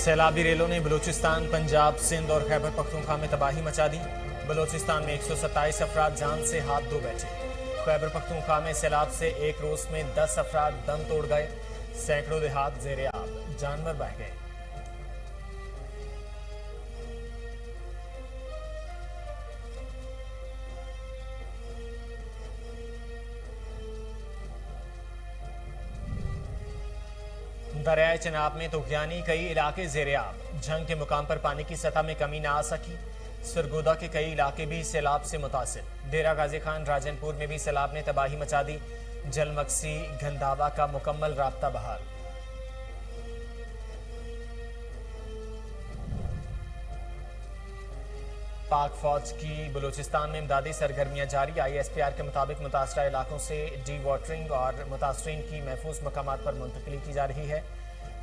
सैलाबी रेलों ने बलूचिस्तान, पंजाब, सिंध और खैबर पख्तूनख्वा में तबाही मचा दी। बलूचिस्तान में 127 अफराद जान से हाथ धो बैठे। खैबर पख्तूनख्वा में सैलाब से एक रोज में 10 अफराद दम तोड़ गए। सैकड़ों देहात जेरे आब, जानवर बह गए। दरियाए चिनाब में तुगयानी, कई इलाके जेरे-आब। झंग के मुकाम पर पानी की सतह में कमी ना आ सकी। सरगोदा के कई इलाके भी सैलाब से मुतासिर। डेरा गाजी खान, राजनपुर में भी सैलाब ने तबाही मचा दी। जलमक्सी, गंधावा का मुकम्मल राब्ता बहाल। पाक फौज की बलूचिस्तान में इमदादी सरगर्मियां जारी। ISPR के मुताबिक मुतासरा इलाकों से डी वाटरिंग और मुतासरीन की महफूज मकामात पर मुंतकिली की जा रही है।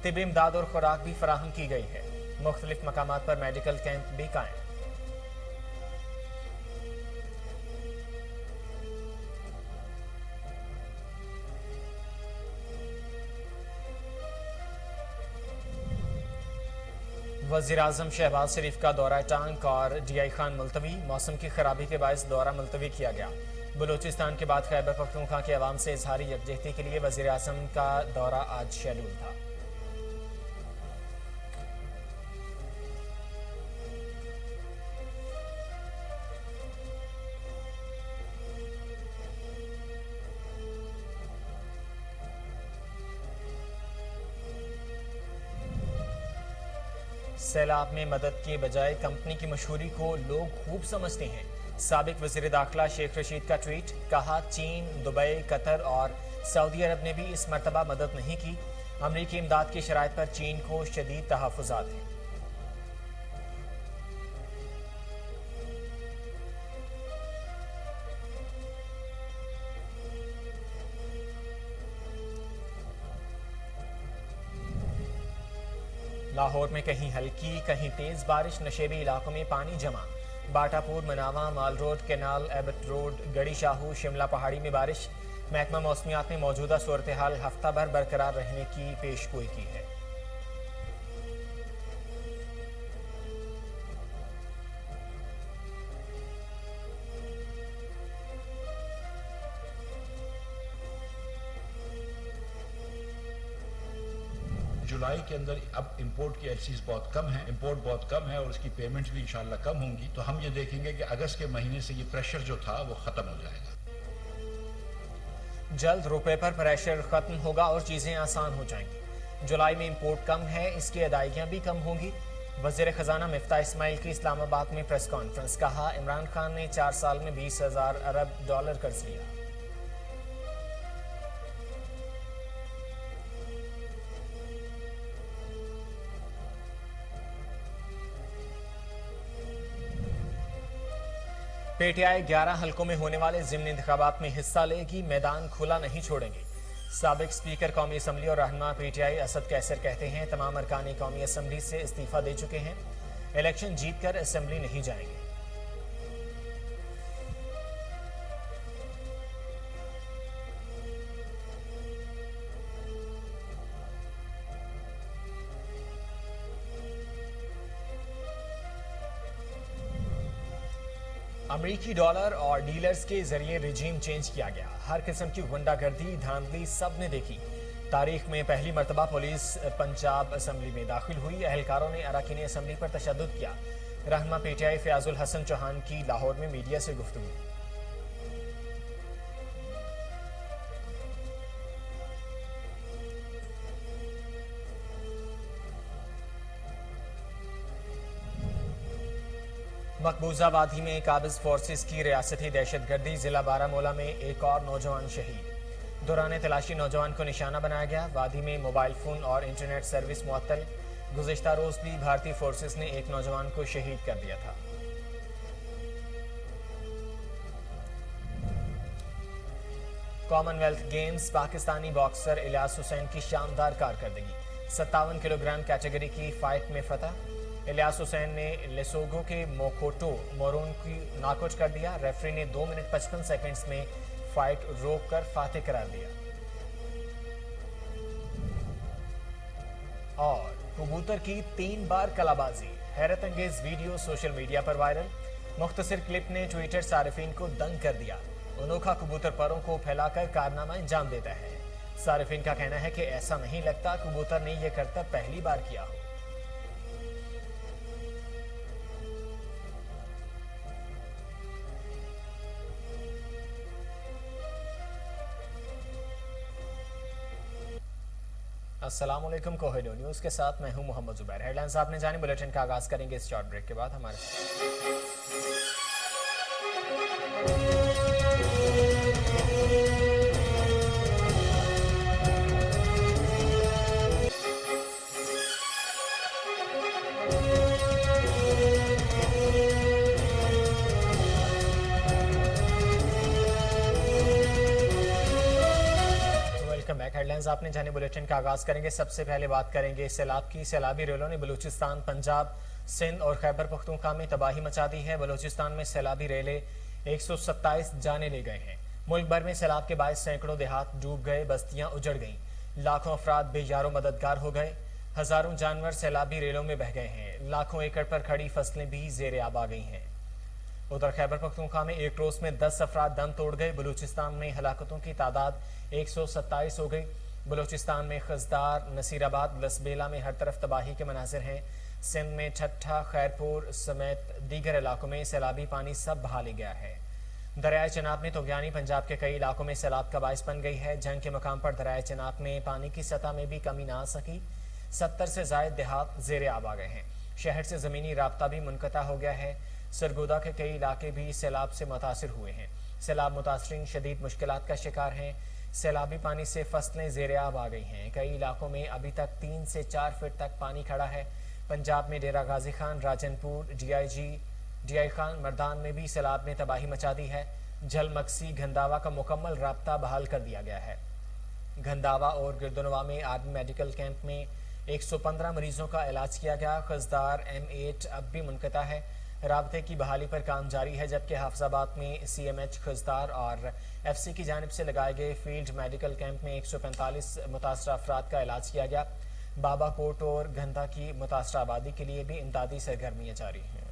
तिबी इमदाद और खुराक भी फराहम की गई है। मुख्तलिफ मकामात पर मेडिकल कैंप भी कायम। वज़ीर-ए-आज़म शहबाज शरीफ का दौरा टांग और DI खान मुलतवी। मौसम की खराबी के बायस दौरा मुलतवी किया गया। बलूचिस्तान के बाद खैबर पख्तूनख्वा के अवाम से इजहारी यकजहती के लिए वज़ीर-ए-आज़म का दौरा आज शेड्यूल था। सैलाब में मदद के बजाय कंपनी की मशहूरी को लोग खूब समझते हैं। साबिक वज़ीर दाखिला शेख रशीद का ट्वीट, कहा चीन, दुबई, कतर और सऊदी अरब ने भी इस मरतबा मदद नहीं की। अमरीकी इमदाद की शराइत पर चीन को शदीद तहफ़्फ़ुज़ात हैं। लाहौर में कहीं हल्की कहीं तेज बारिश, नशेबी इलाकों में पानी जमा। Batapur, Manawa, mall road, canal, Abbott road, Garhi Shahu, Shimla पहाड़ी में बारिश। महकमा मौसमियात ने मौजूदा सूरत हाल हफ्ता भर बरकरार रहने की पेशगोई की है। जुलाई के अंदर अब इंपोर्ट की एलसीज बहुत कम है, इंपोर्ट बहुत कम है और उसकी पेमेंट्स भी इंशाल्लाह कम होंगी। तो हम ये देखेंगे कि अगस्त के महीने से ये प्रेशर जो था वो खत्म हो जाएगा। जल्द रुपए पर प्रेशर खत्म होगा और चीजें आसान हो जाएंगी। जुलाई में इंपोर्ट कम है, इसकी अदायगियां भी कम होंगी। वजीर खजाना मिफ्ता इस्माइल की इस्लामाबाद में प्रेस कॉन्फ्रेंस, कहा इमरान खान ने 4 साल में 20,000 अरब डॉलर कर्ज लिया। PTI 11 हलकों में होने वाले ज़िमनी इंतखाबात में हिस्सा लेगी, मैदान खुला नहीं छोड़ेंगे। साबिक स्पीकर कौमी असम्बली और रहनुमा PTI असद कैसर कहते हैं तमाम अरकान कौमी असम्बली से इस्तीफा दे चुके हैं, इलेक्शन जीतकर असम्बली नहीं जाएंगे। अमरीकी डॉलर और डीलर्स के जरिए रिजीम चेंज किया गया। हर किस्म की गुंडागर्दी, धांधली सब ने देखी। तारीख में पहली मरतबा पुलिस पंजाब असम्बली में दाखिल हुई। अहलकारों ने अरकान असम्बली पर तशद्दुद किया। रहनुमा PTI फयाजुल हसन चौहान की लाहौर में मीडिया से गुफ्तगू। मकबूजा वादी में काबिज फोर्सेस की रियासती दहशतगर्दी, जिला बारामूला में एक और नौजवान शहीद। दौरान तलाशी नौजवान को निशाना बनाया गया। वादी में मोबाइल फोन और इंटरनेट सर्विस मुअत्तल। गुज़िश्ता रोज भी भारतीय फोर्सेस ने एक नौजवान को शहीद कर दिया था। Commonwealth games, Pakistani boxer Ilyas Hussain की शानदार कारकर्दगी। 57 किलोग्राम कैटेगरी की फाइट में फतह। इलियास हुसैन ने लेसोगो के मोकोटो मोरून की नॉकआउट कर दिया। रेफरी ने 2 मिनट 55 सेकंड्स में फाइट रोककर फातेह करार दिया। और कबूतर की 3 बार कलाबाजी। हैरत अंगेज वीडियो सोशल मीडिया पर वायरल। मुख्तसर क्लिप ने ट्विटर सारिफीन को दंग कर दिया। अनोखा कबूतर परों को फैलाकर कारनामा अंजाम देता है। सारिफीन का कहना है कि ऐसा नहीं लगता कबूतर ने यह करतब पहली बार किया हो। अस्सलाम वालेकुम, कोहिनूर न्यूज़ के साथ मैं हूं मोहम्मद जुबैर। हेडलाइंस आपने जानी, बुलेटिन का आगाज करेंगे इस शॉर्ट ब्रेक के बाद। हेडलाइंस आपने जाने, बुलेटिन का आगाज करेंगे। सबसे पहले बात करेंगे सैलाब की। सैलाबी रेलों ने बलूचिस्तान, पंजाब, सिंध और खैबर पख्तूनख्वा में तबाही मचा दी है। बलूचिस्तान में सैलाबी रेलें 127 जाने ले गए हैं। मुल्क भर में सैलाब के बायस सैकड़ों देहात डूब गए, बस्तियां उजड़ गईं, लाखों अफराद बेयारो मददगार हो गए, हजारों जानवर सैलाबी रेलों में बह गए हैं, लाखों एकड़ पर खड़ी फसलें भी जेर आब आ गई हैं। उधर खैबर पख्तूनख्वा में एक रोज में 10 अफराद दम तोड़ गए। बलूचिस्तान में हलाकतों की तादाद 127 हो गई। बलूचिस्तान में खजदार, नसीराबाद, लसबेला में हर तरफ तबाही के मनाजिर हैं। सिंध में ठट्ठा, खैरपुर समेत दीगर इलाकों में सैलाबी पानी सब बहा ले गया है। दरियाए चनाब में तोगयानी पंजाब के कई इलाकों में सैलाब का बायस बन गई है। जंग के मकाम पर दरियाए चनाब में पानी की सतह में भी कमी ना आ सकी। 70 से जायद देहात जेर आब आ गए हैं। शहर से जमीनी राब्ता भी मुनक़ता हो गया है। सरगोदा के कई इलाके भी सैलाब से मुतासिर हुए हैं। सैलाब मुतासरीन शदीद मुश्किलात का शिकार हैं। सैलाबी पानी से फसलें ज़ेर आब आ गई हैं। कई इलाकों में अभी तक 3 से 4 फीट तक पानी खड़ा है। पंजाब में डेरा गाजी खान, राजनपुर, DI खान, मर्दान में भी सैलाब ने तबाही मचा दी है। झलमक्सी, घंदावा का मुकम्मल राब्ता बहाल कर दिया गया है। घंदावा और गिरदोनवा में आर्मी मेडिकल कैंप में 115 मरीजों का इलाज किया गया। खजदार M8 अब भी मुनक़ता है। राबते की बहाली पर काम जारी है, जबकि हाफिजाबाद में CMH खजदार और FC की जानिब से लगाए गए फील्ड मेडिकल कैंप में 145 मुतासरा अफराद का इलाज किया गया। बाबाकोट और घंधा की मुतासरा आबादी के लिए भी इमदादी सरगर्मियाँ जारी हैं।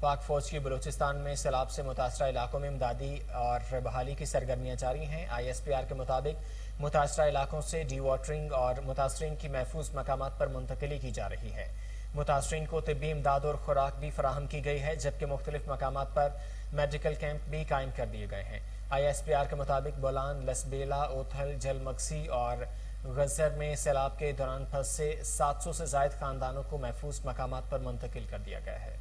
पाक फौज की बलूचिस्तान में सैलाब से मुतासरा इलाकों में इमदादी और बहाली की सरगर्मियाँ जारी हैं। ISPR के मुताबिक मुतासरा इलाकों से डी वाटरिंग और मुतासरीन की महफूज मकामात पर मुंतकिली की जा रही है। मुतासरीन को तिब्बी इमदाद और खुराक भी फराहम की गई है, जबकि मुख्तलिफ मकामात पर मेडिकल कैंप भी कायम कर दिए गए हैं। ISPR के मुताबिक बोलान, लसबेला, ओथल, झलमक्सी और गजर में सैलाब के दौरान फंसे 700 से जायद खानदानों को महफूज मकामात पर मुंतकिल कर दिया गया है।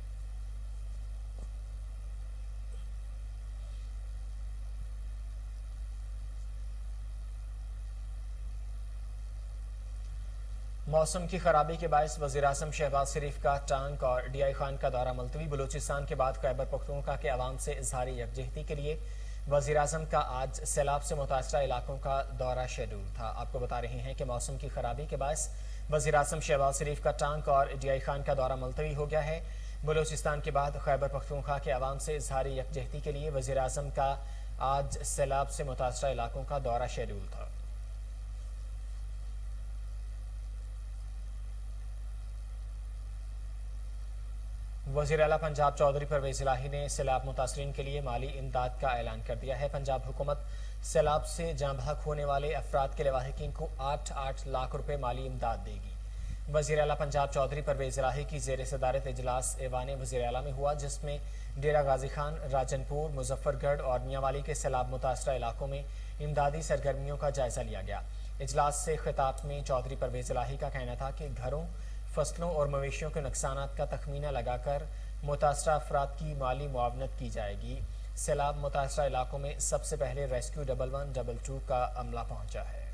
मौसम की खराबी के बायस वज़ीर-ए-आज़म शहबाज शरीफ का टांग और DI खान का दौरा मुलतवी। बलूचिस्तान के बाद खैबर पख्तूनख्वा के अवाम से इजहारी यकजहती के लिए वज़ीर-ए-आज़म का आज सैलाब से मुतासरा इलाकों का दौरा शेड्यूल था। आपको बता रहे हैं कि मौसम की खराबी के बायस वज़ीर-ए-आज़म शहबाज शरीफ का टांग और DI खान का दौरा मुलतवी हो गया है। बलूचिस्तान के बाद खैबर पख्तूनख्वा के अवाम से इजहारी यकजहती के लिए वज़ीर-ए-आज़म का आज सैलाब से मुतासरा इलाकों का दौरा शेड्यूल था। वज़ीर आला पंजाब चौधरी परवेज़ इलाही ने सैलाब मुतासरीन के लिए माली इमदाद का ऐलान कर दिया है। पंजाब हुकूमत सैलाब से जाँ बहक होने वाले अफराद के लवाहिकीन को 8-8 लाख रुपए माली इमदाद देगी। वज़ीर आला पंजाब चौधरी परवेज़ इलाही की ज़ेर सदारत इजलास ऐवान वज़ीर आला में हुआ, जिसमें डेरा गाजी खान, राजनपुर, मुजफ्फरगढ़ और मियांवाली के सैलाब मुतासरा इलाकों में इमदादी सरगर्मियों का जायजा लिया गया। इजलास से खिताब में चौधरी परवेज़ इलाही का कहना था कि घरों, फसलों और मवेशियों के नुकसानात का तखमीना लगाकर मुतासरा अफराद की माली मुआवनत की जाएगी। सैलाब मुतासरा इलाकों में सबसे पहले रेस्क्यू 1112 का अमला पहुंचा है।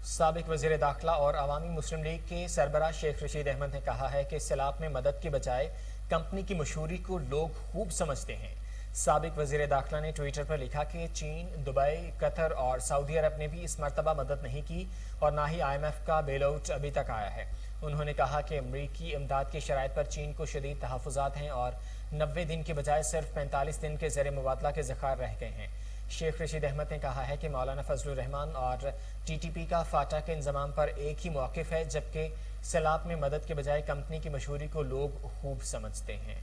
साबिक वज़ीर दाखिला और अवामी मुस्लिम लीग के सरबराह शेख रशीद अहमद ने कहा है कि सैलाब में मदद के बजाय कंपनी की मशहूरी को लोग खूब समझते हैं। साबिक वजीर दाखिला ने ट्विटर पर लिखा कि चीन, दुबई, कतर और सऊदी अरब ने भी इस मरतबा मदद नहीं की और ना ही IMF का बेलआउट अभी तक आया है। उन्होंने कहा कि अमरीकी इमदाद की शराइत पर चीन को शदीद तहफ़्फ़ुज़ात हैं और 90 दिन के बजाय सिर्फ 45 दिन के ज़र मुबादला के ज़ख़ायर रह गए हैं। शेख रशीद अहमद ने कहा है कि मौलाना फजलुर रहमान और TTP का फाटा के इंज़माम पर एक ही मौक़िफ़ है, जबकि सैलाब में मदद के बजाय कंपनी की मशहूरी को लोग खूब समझते हैं।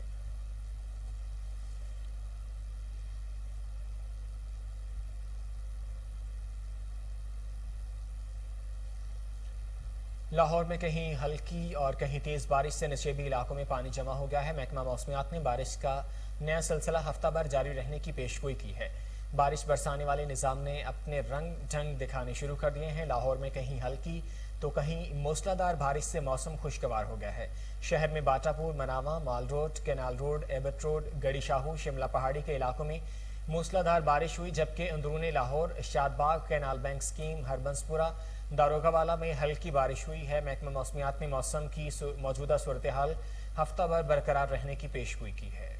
लाहौर में कहीं हल्की और कहीं तेज़ बारिश से नशेबी इलाकों में पानी जमा हो गया है। महकमा मौसमियात ने बारिश का नया सिलसिला हफ्ता भर जारी रहने की पेशगोई की है। बारिश बरसाने वाले निज़ाम ने अपने रंग ढंग दिखाने शुरू कर दिए हैं। लाहौर में कहीं हल्की तो कहीं मूसलाधार बारिश से मौसम खुशगवार हो गया है। शहर में Batapur, Manawa, mall road, canal road, Abbott road, Garhi Shahu, Shimla पहाड़ी के इलाकों में मूसलाधार बारिश हुई, जबकि अंदरूनी Lahore, Shadbagh, canal bank scheme, Harbanspura, Darogawala में हल्की बारिश हुई है। महकमा मौसमियात ने मौसम की मौजूदा सूरत हाल हफ्ता भर बरकरार रहने की पेशगोई की है।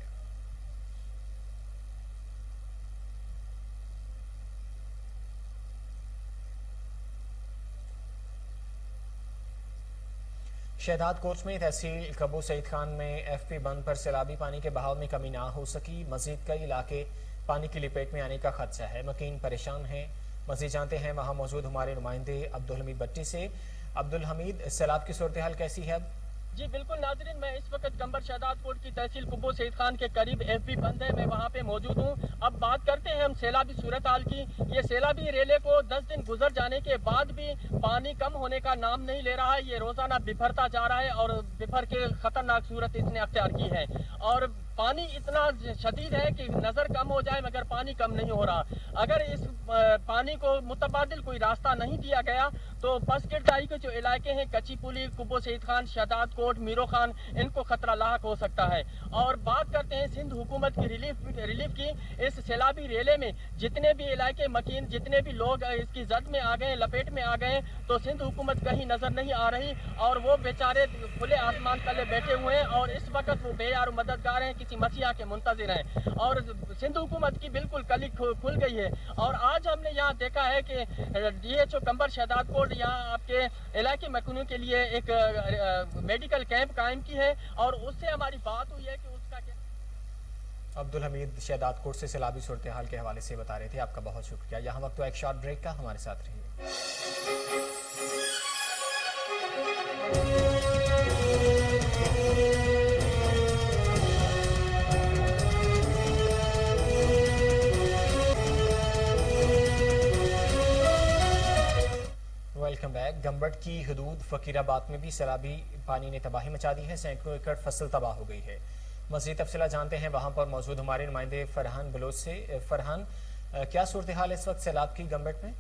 शहदाद कोच में तहसील कबू सईद खान में FP बंद पर सैलाबी पानी के बहाव में कमी ना हो सकी। मजीद कई इलाके पानी की लपेट में आने का खदशा है। मकीन परेशान हैं। मजीद जानते हैं वहाँ मौजूद हमारे नुमाइंदे अब्दुल हमीद भट्टी से। अब्दुल हमीद, सैलाब की सूरत हाल कैसी है अब? जी बिल्कुल नाजरीन, मैं इस वक्त गंबर शहदाद कोट की तहसील कुब्बो सईद खान के करीब FP बंद है, मैं वहाँ पे मौजूद हूँ। अब बात करते हैं हम सैलाबी सूरत हाल की। ये सैलाबी रेले को 10 दिन गुजर जाने के बाद भी पानी कम होने का नाम नहीं ले रहा है। ये रोजाना बिफरता जा रहा है और बिफर के खतरनाक सूरत इसने अख्तियार की है और पानी इतना शदीद है कि नजर कम हो जाए मगर पानी कम नहीं हो रहा। अगर इस पानी को मुतबादिल कोई रास्ता नहीं दिया गया तो बस गिरदारी के जो इलाके हैं, कच्ची पुली, कुब्बो सईद खान, शहदाद कोट, मीरो खान, इनको खतरा लाक हो सकता है। और बात करते हैं सिंध हुकूमत की रिलीफ की। इस सैलाबी रेले में जितने भी इलाके मकीन, जितने भी लोग इसकी जद में आ गए, लपेट में आ गए, तो सिंध हुकूमत कहीं नजर नहीं आ रही और वो बेचारे खुले आसमान तले बैठे हुए हैं और इस वक्त वो बेयार मददगार हैं, किसी मसीहा के मुंतजिर हैं और सिंध हुकूमत की बिल्कुल कली खुल गई है। और आज हमने यहाँ देखा है कि DHO गंबर शहदाद कोट यहाँ आपके इलाके मकीनों के लिए एक मेडिकल कैंप कायम की है और उससे हमारी बात हुई है कि उसका क्या। अब्दुल हमीद शहदाद कोट से सैलाबी सूरत हाल के हवाले से बता रहे थे। आपका बहुत शुक्रिया। यहाँ वक्त तो एक शॉर्ट ब्रेक का, हमारे साथ रहिए। Welcome back. गंबट की हदूद फकीराबाद में भी सैलाबी पानी ने तबाही मचा दी है। सैकड़ों एकड़ फसल तबाह हो गई है। मज़ीद तफसीला जानते हैं वहाँ पर मौजूद हमारे नुमाइंदे फरहान बलोच से। फरहान, क्या सूरत हाल है इस वक्त सैलाब की गंबट में?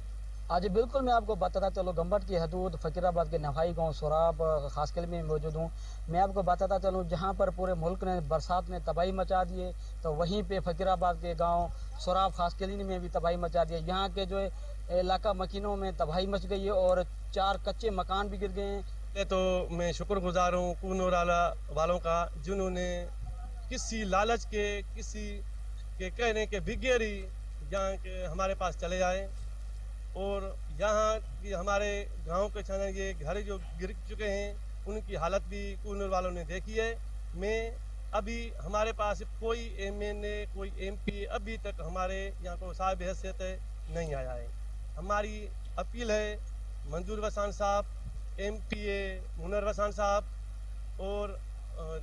आज बिल्कुल मैं आपको बताता चलो, गंबट की हदूद फकीराबाद के नवाई गांव सोराब खास किले में मौजूद हूँ। मैं आपको बताता चलूँ जहाँ पर पूरे मुल्क ने बरसात ने तबाही मचा दिए तो वहीं पे फकीराबाद के गांव सोराब खास किले में भी तबाही मचा दिया। यहाँ के जो इलाका मकीनों में तबाही मच गई है और 4 कच्चे मकान भी गिर गए हैं। तो मैं शुक्रगुजार हूँ कूनोराला वालों का, जिन्होंने किसी लालच के, किसी के कहने के बगैर ही यहाँ के हमारे पास चले आए और यहाँ की हमारे गांव के छाने ये घर जो गिर चुके हैं उनकी हालत भी कूनूर वालों ने देखी है। मैं अभी हमारे पास कोई MNA, कोई MP अभी तक हमारे यहाँ को साहिब हैसियत नहीं आया है। हमारी अपील है मंजूर वसान साहब, MPA मुनर वसान साहब और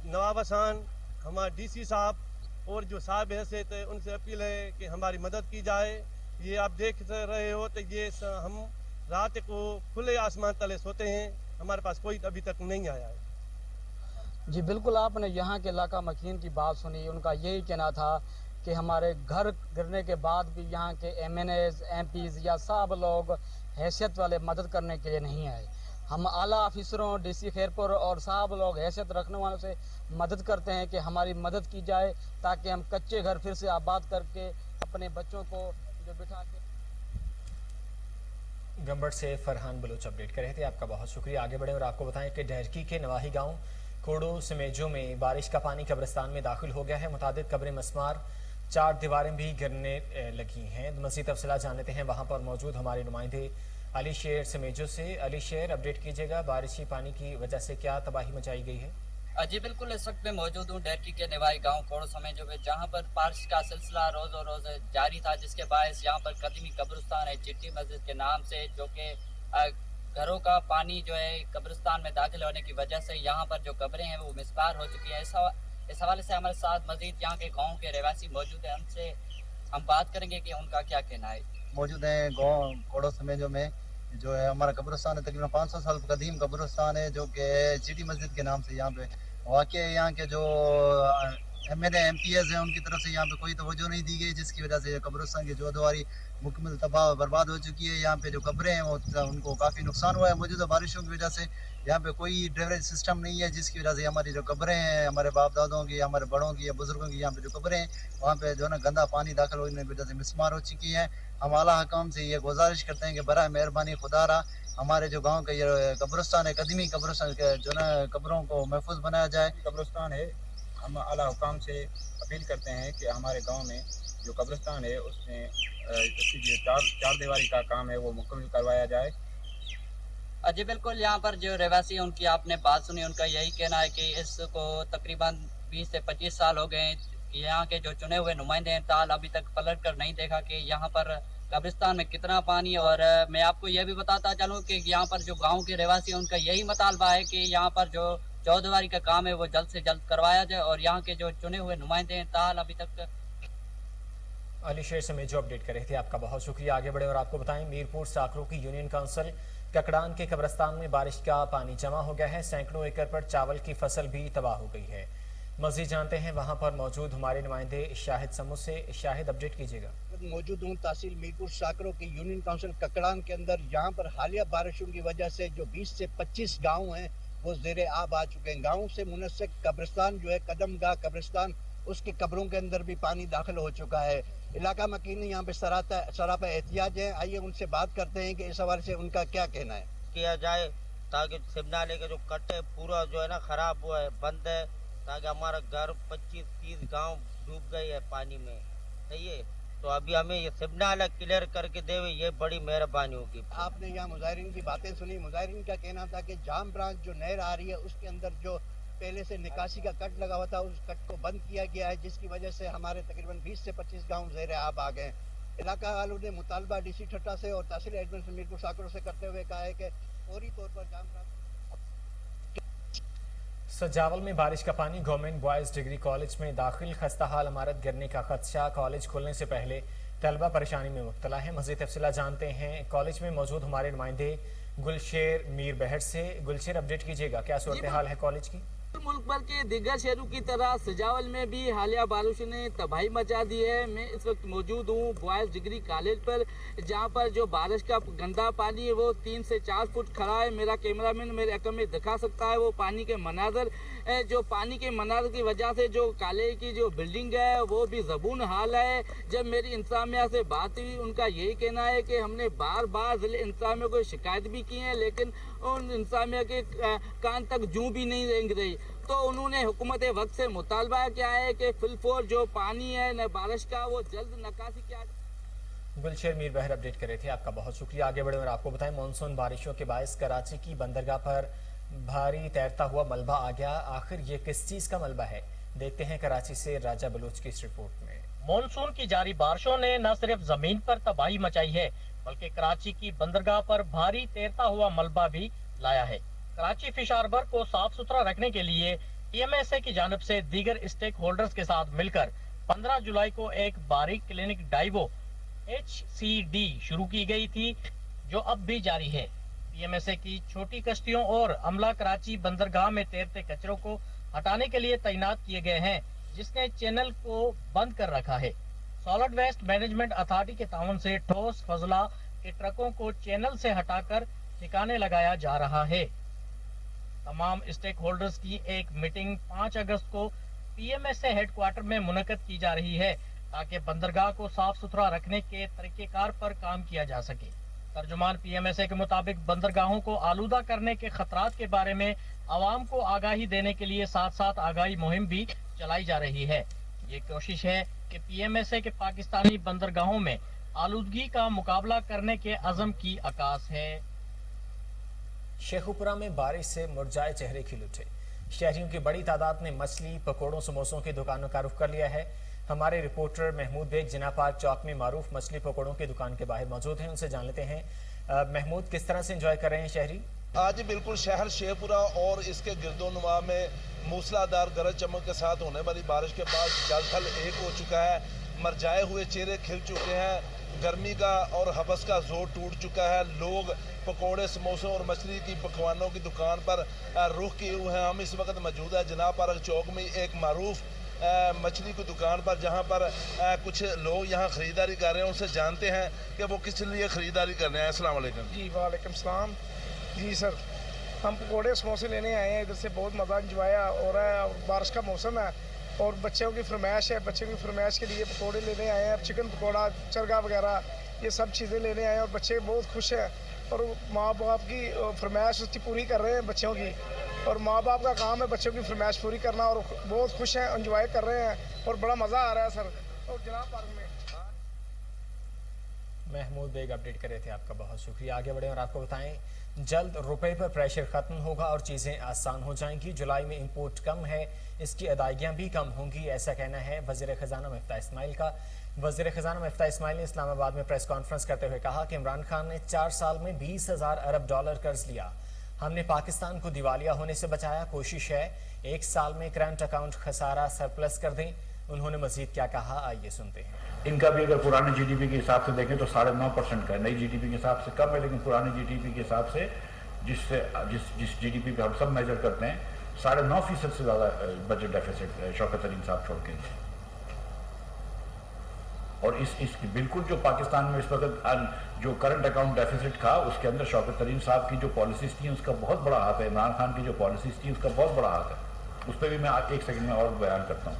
नवाब वसान, हमारे DC साहब और जो साहिब हैसियत है उनसे अपील है कि हमारी मदद की जाए। ये आप देख रहे हो तो ये हम रात को खुले आसमान तले सोते हैं, हमारे पास कोई अभी तक नहीं आया है। जी बिल्कुल, आपने यहाँ के इलाका मकीन की बात सुनी। उनका यही कहना था कि हमारे घर गिरने के बाद भी यहाँ के MNAs, MPs या सब लोग हैसियत वाले मदद करने के लिए नहीं आए। हम आला ऑफिसरों, DC खैरपुर और सब लोग हैसियत रखने वालों से मदद करते हैं कि हमारी मदद की जाए ताकि हम कच्चे घर फिर से आबाद करके अपने बच्चों को जो बिठा के। गंबट से फरहान बलोच अपडेट कर रहे थे। आपका बहुत शुक्रिया। आगे बढ़े और आपको बताएं कि डहरकी के नवाही गांव कोड़ो समेजो में बारिश का पानी कब्रिस्तान में दाखिल हो गया है। मुतादिद कब्रें मस्मार 4 दीवारें भी गिरने लगी हैं। मज़ीद तफसीलात जान लेते हैं वहाँ पर मौजूद हमारे नुमाइंदे अली शेर समेजो से। अली शेर, अपडेट कीजिएगा, बारिशी पानी की वजह से क्या तबाही मचाई गई है? जी बिल्कुल, इस वक्त मैं मौजूद हूँ डेरकी के निवाई गांव कोड़ो समेजो में, जहां पर बारिश का सिलसिला रोज़ जारी था, जिसके बायस यहाँ पर कदीमी कब्रिस्तान है चिट्टी मस्जिद के नाम से, जो कि घरों का पानी जो है कब्रिस्तान में दाखिल होने की वजह से यहाँ पर जो कब्रें हैं वो मिसबार हो चुकी हैं। इस हवाले से हमारे साथ मजीद यहाँ के गाँव के रहवासी मौजूद हैं, उनसे हम बात करेंगे कि उनका क्या कहना है। मौजूद हैं गाँव कोड़ो समेजो में, जो है हमारा कब्रिस्तान है, तकरीबन 500 साल कदीम कब्रिस्तान है, जो कि चिट्टी मस्जिद के नाम से यहाँ पे वाक़ है। यहाँ के जो MNA MPs हैं उनकी तरफ से यहाँ पे कोई तवज्जो नहीं दी गई, जिसकी वजह से कब्रिस्तान की जोदवारी मुकम्मल तबाह बर्बाद हो चुकी है। यहाँ पे जो कब्रें हैं वो उनको काफ़ी नुकसान हुआ है। मौजूदा बारिशों की वजह से यहाँ पे कोई ड्रेनेज सिस्टम नहीं है, जिसकी वजह से हमारी जो कब्रें हैं, हमारे बाप दादों की, हमारे बड़ों की या बुजुर्गों की, यहाँ पे जो कब्रें हैं वहाँ पे जो है ना गंदा पानी दाखिल होने की वजह से मिसमार हो चुकी हैं। हम आला हकाम से ये गुजारिश करते हैं कि बराए मेहरबानी खुदारा हमारे जो गांव का ये कब्रिस्तान है, कदीमी कब्रिस्तान के जो ना कब्रों को महफूज बनाया जाए। कब्रिस्तान है, हम आला हुकाम से अपील करते हैं कि हमारे गांव में जो कब्रिस्तान है उसमें उसकी जो चार दीवारी का काम है वो मुकम्मल करवाया जाए। जी बिल्कुल, यहाँ पर जो रहवासी हैं उनकी आपने बात सुनी, उनका यही कहना है कि इसको तकरीबन 20 से 25 साल हो गए कि यहाँ के जो चुने हुए नुमाइंदे हैं ताल अभी तक पलट कर नहीं देखा कि यहाँ पर कब्रिस्तान में कितना पानी। और मैं आपको यह भी बताता चलूँ कि यहाँ पर जो गांव के रहवासी हैं उनका यही मुतालबा है कि यहाँ पर जो चौदहवारी का काम है वो जल्द से जल्द करवाया जाए, और यहाँ के जो चुने हुए नुमाइंदे हैं ताल अभी तक। अली शेर से जो अपडेट कर रहे थे, आपका बहुत शुक्रिया। आगे बढ़े और आपको बताएं, मीरपुर साकरों की यूनियन काउंसिल ककड़ान के कब्रिस्तान में बारिश का पानी जमा हो गया है। सैकड़ों एकड़ पर चावल की फसल भी तबाह हो गई है। मज़ीद जानते हैं वहां पर मौजूद हमारे नुमाइंदे शाहिद समू से। शाहिद, अपडेट कीजिएगा। मौजूद हूँ तहसील मीरपुर साकरों की यूनियन काउंसिल ककड़ान के अंदर। यहाँ पर हालिया बारिशों की वजह से जो 20 से 25 गाँव हैं वो ज़ेरे आब आ चुके हैं। गाँव से मुनस्सिक कब्रिस्तान जो है कदमगाह कब्रिस्तान, उसकी कब्रों के अंदर भी पानी दाखिल हो चुका है। इलाका मकीनी यहाँ पे सरापा एहतियाज है। आइए उनसे बात करते हैं कि इस हवाले से उनका क्या कहना है। किया जाए ताकि सिमनाले के जो कट्टे पूरा जो है ना खराब हुआ है, बंद है, ताकि हमारा घर 25-30 गांव डूब गए है पानी में। सही है, तो अभी हमें ये सिमनाला क्लियर करके देवे, ये बड़ी मेहरबानी होगी। आपने यहाँ मुजाहिरीन की बातें सुनी। मुजाहिरीन का कहना था कि जाम ब्रांच जो नहर आ रही है उसके अंदर जो पहले से निकासी का कट लगा हुआ था उस कट को बंद किया गया है, जिसकी वजह से हमारे तकरीबन 20 से 25 गाँव ज़ेरे आब आ गए। इलाका वालों ने मुतालबा DC ठट्टा से और तहसील एडमिनिस्ट्रेशन मीरपुर साकरों से करते हुए कहा है कि फौरी तौर पर जाम ब्रांच। सजावल में बारिश का पानी गवर्नमेंट बॉयज डिग्री कॉलेज में दाखिल। खस्ताहाल इमारत गिरने का खदशा। कॉलेज खुलने से पहले तलबा परेशानी में मुब्तला है। मज़ीद तफसीलात जानते हैं कॉलेज में मौजूद हमारे नुमाइंदे गुलशेर मीर बहर से। गुलशेर, अपडेट कीजिएगा, क्या सूरत हाल है कॉलेज की? मुल्क भर के दिग्गर शहरों की तरह सजावल में भी हालिया बारिश ने तबाही मचा दी है। मैं इस वक्त मौजूद हूँ बॉयज़ डिग्री कॉलेज पर, जहाँ पर जो बारिश का गंदा पानी है वो 3 से 4 फुट खड़ा है। मेरा कैमरामैन मेरे अकम में दिखा सकता है वो पानी के मनाजर। जो पानी के मनाजर की वजह से जो कॉलेज की जो बिल्डिंग है वो भी ज़बून हाल है। जब मेरी इंतजामिया से बात हुई, उनका यही कहना है कि हमने बार बार ज़िले इंतजामिया को शिकायत भी की है, लेकिन उन इंतजामिया के कान तक जूं भी नहीं रेंग रही। तो उन्होंने हुकूमत वक्त से मुतालबा किया है कि फिलफोर जो पानी है न बारिश का वो जल्द नकासी किया। गुलशेर मीर बहर अपडेट कर रहे थे, आपका बहुत शुक्रिया। आगे बढ़े और आपको बताएं, मानसून बारिशों के बायस कराची की बंदरगाह पर भारी तैरता हुआ मलबा आ गया। आखिर ये किस चीज का मलबा है, देखते हैं कराची से राजा बलूच की इस रिपोर्ट में। मॉनसून की जारी बारिशों ने न सिर्फ जमीन पर तबाही मचाई है, बल्कि कराची की बंदरगाह पर भारी तैरता हुआ मलबा भी लाया है। कराची फिश हार्बर को साफ सुथरा रखने के लिए PMSA की जानिब से दीगर स्टेक होल्डर्स के साथ मिलकर 15 जुलाई को एक बारीक क्लिनिक डाइवो HCD शुरू की गई थी, जो अब भी जारी है। PMSA की छोटी कश्तियों और अमला कराची बंदरगाह में तैरते कचरों को हटाने के लिए तैनात किए गए हैं, जिसने चैनल को बंद कर रखा है। सॉलिड वेस्ट मैनेजमेंट अथॉरिटी के ताउन से ठोस फजला के ट्रकों को चैनल से हटाकर ठिकाने लगाया जा रहा है। तमाम स्टेक होल्डर्स की एक मीटिंग 5 अगस्त को PMSA हेडक्वार्टर में मुनक्कद की जा रही है, ताकि बंदरगाह को साफ सुथरा रखने के तरीकेकार पर काम किया जा सके। तर्जुमान PMSA के मुताबिक बंदरगाहों को आलूदा करने के खतरात के बारे में आवाम को आगाही देने के लिए साथ साथ आगाही मुहिम भी चलाई जा रही है। ये कोशिश है कि पीएमएसए के पाकिस्तानी बंदरगाहों में आलूदगी का मुकाबला करने के अज़म की अक्कास है। शेखुपुरा में बारिश से मुरझाए चेहरे खिल उठे। शहरियों की बड़ी तादाद ने मछली, पकौड़ों, समोसों की दुकानों का रुख कर लिया है। हमारे रिपोर्टर महमूद बेग जिना पार्क चौक में मारूफ मछली पकौड़ों की दुकान के बाहर मौजूद हैं, उनसे जान लेते हैं। महमूद, किस तरह से एंजॉय कर रहे हैं शहरी? आज बिल्कुल शहर शेखपुरा और इसके गिरदोनुमा में मूसलाधार गरज चमक के साथ होने वाली बारिश के बाद जल थल एक हो चुका है। मरझाए हुए चेहरे खिल चुके हैं। गर्मी का और हवस का जोर टूट चुका है। लोग पकोड़े, समोसों और मछली की पकवानों की दुकान पर रुख किए हुए हैं। हम इस वक्त मौजूद है जिना पार्क चौक में एक मारूफ मछली की दुकान पर, जहां पर कुछ लोग यहां खरीदारी कर रहे हैं। उनसे जानते हैं कि वो किस लिए खरीदारी कर रहे हैं। अस्सलाम वालेकुम। जी वालेकुम सलाम। जी सर, हम पकोड़े समोसे लेने आए हैं। इधर से बहुत मज़ा इंजॉय हो रहा है और बारिश का मौसम है और बच्चों की फरमाइश है। बच्चों की फरमाइश के लिए पकोड़े लेने आए हैं। चिकन पकोड़ा, चरगा वगैरह ये सब चीज़ें लेने आए हैं और बच्चे बहुत खुश हैं और माँ बाप की फरमाइश उसकी पूरी कर रहे हैं बच्चों की। और माँ बाप का काम है बच्चों की फरमाइश पूरी करना और बहुत खुश हैं, एंजॉय कर रहे हैं और बड़ा मज़ा आ रहा है सर। और जनाब पार्क में महमूद बेग अपडेट कर रहे थे, आपका बहुत शुक्रिया। आगे बढ़े और आपको बताएं, जल्द रुपए पर प्रेशर खत्म होगा और चीज़ें आसान हो जाएंगी। जुलाई में इंपोर्ट कम है, इसकी अदायगियां भी कम होंगी, ऐसा कहना है वज़ीर ख़ज़ाना मिफ्ताह इस्माइल का। वज़ीर ख़ज़ाना मिफ्ताह इस्माइल ने इस्लामाबाद में प्रेस कॉन्फ्रेंस करते हुए कहा कि इमरान खान ने 4 साल में 20,000 अरब डॉलर कर्ज लिया। हमने पाकिस्तान को दिवालिया होने से बचाया। कोशिश है 1 साल में करंट अकाउंट खसारा सरप्लस कर दें। उन्होंने मजीद क्या कहा, आइए सुनते हैं। इनका भी अगर पुराने जीडीपी के हिसाब से देखें तो 9.5% का है। नई जीडीपी के हिसाब से कम है, लेकिन पुराने जीडीपी के हिसाब से जिस जीडीपी पे हम सब मेजर करते हैं 9.5% से ज़्यादा बजट डेफिसिट शौकत तरीन साहब छोड़ के। और इस बिल्कुल जो पाकिस्तान में इस वक्त जो करंट अकाउंट डेफिसिट था उसके अंदर शौकत तरीन साहब की जो पॉलिसीज थी उसका बहुत बड़ा हाथ है। इमरान खान की जो पॉलिसीज थी उसका बहुत बड़ा हाथ है। उस पर भी मैं एक सेकंड में और बयान करता हूँ।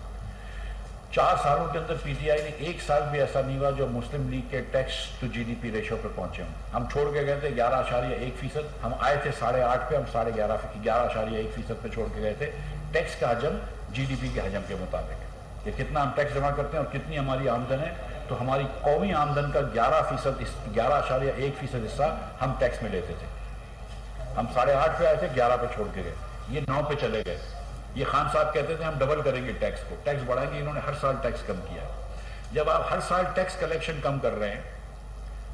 4 सालों के अंदर पीटीआई ने 1 साल भी ऐसा नहीं हुआ जो मुस्लिम लीग के टैक्स टू जीडीपी रेशो पे पहुंचे हों। हम छोड़ के गए थे 11.1%, हम आए थे 8.5 पे, हम 11.1% पे छोड़ के गए थे। टैक्स का हजम जीडीपी के हजम के मुताबिक है। ये कितना हम टैक्स जमा करते हैं और कितनी हमारी आमदन है, तो हमारी कौमी आमदन का 11.1% हिस्सा हम टैक्स में लेते थे। हम 8.5 पे आए थे, 11 पे छोड़ के गए, ये 9 पे चले गए। ये खान साहब कहते थे हम डबल करेंगे टैक्स को, टैक्स बढ़ाएंगे। इन्होंने हर साल टैक्स कम किया। जब आप हर साल टैक्स कलेक्शन कम कर रहे हैं,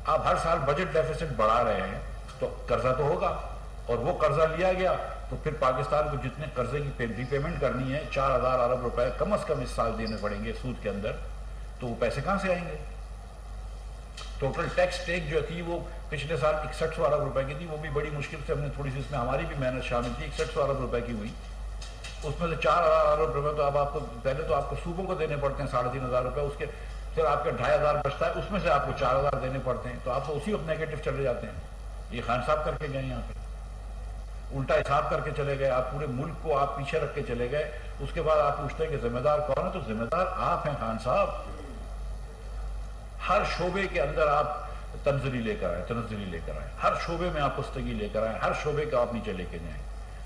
आप हर साल बजट डेफिसिट बढ़ा रहे हैं, तो कर्जा तो होगा। और वो कर्जा लिया गया तो फिर पाकिस्तान को जितने कर्जे की रीपेमेंट करनी है 4,000 अरब रुपए कम से कम इस साल देने पड़ेंगे सूद के अंदर, तो वो पैसे कहां से आएंगे? टोटल टैक्स टेक जो थी वो पिछले साल 6100 अरब रुपए की थी। वो भी बड़ी मुश्किल से हमने थोड़ी सी इसमें हमारी भी मेहनत शामिल थी, 6100 अरब रुपए की हुई। उसमें से 4,000 अरब रुपए तो अब आपको पहले तो आपको सूबों को देने पड़ते हैं 3,500 रुपए, उसके फिर आपका 2,500 बचता है, उसमें से आपको 4,000 देने पड़ते हैं, तो आप तो उसी वक्त नेगेटिव चले जाते हैं। ये खान साहब करके गए, यहाँ पे उल्टा हिसाब करके चले गए। आप पूरे मुल्क को आप पीछे रख के चले गए। उसके बाद आप पूछते हैं कि जिम्मेदार कौन है, तो जिम्मेदार आप हैं खान साहब। हर शोबे के अंदर आप तनज़ली लेकर आए, हर शोबे में आप पुस्तगी लेकर आए, हर शोबे का आप नीचे लेके जाएं।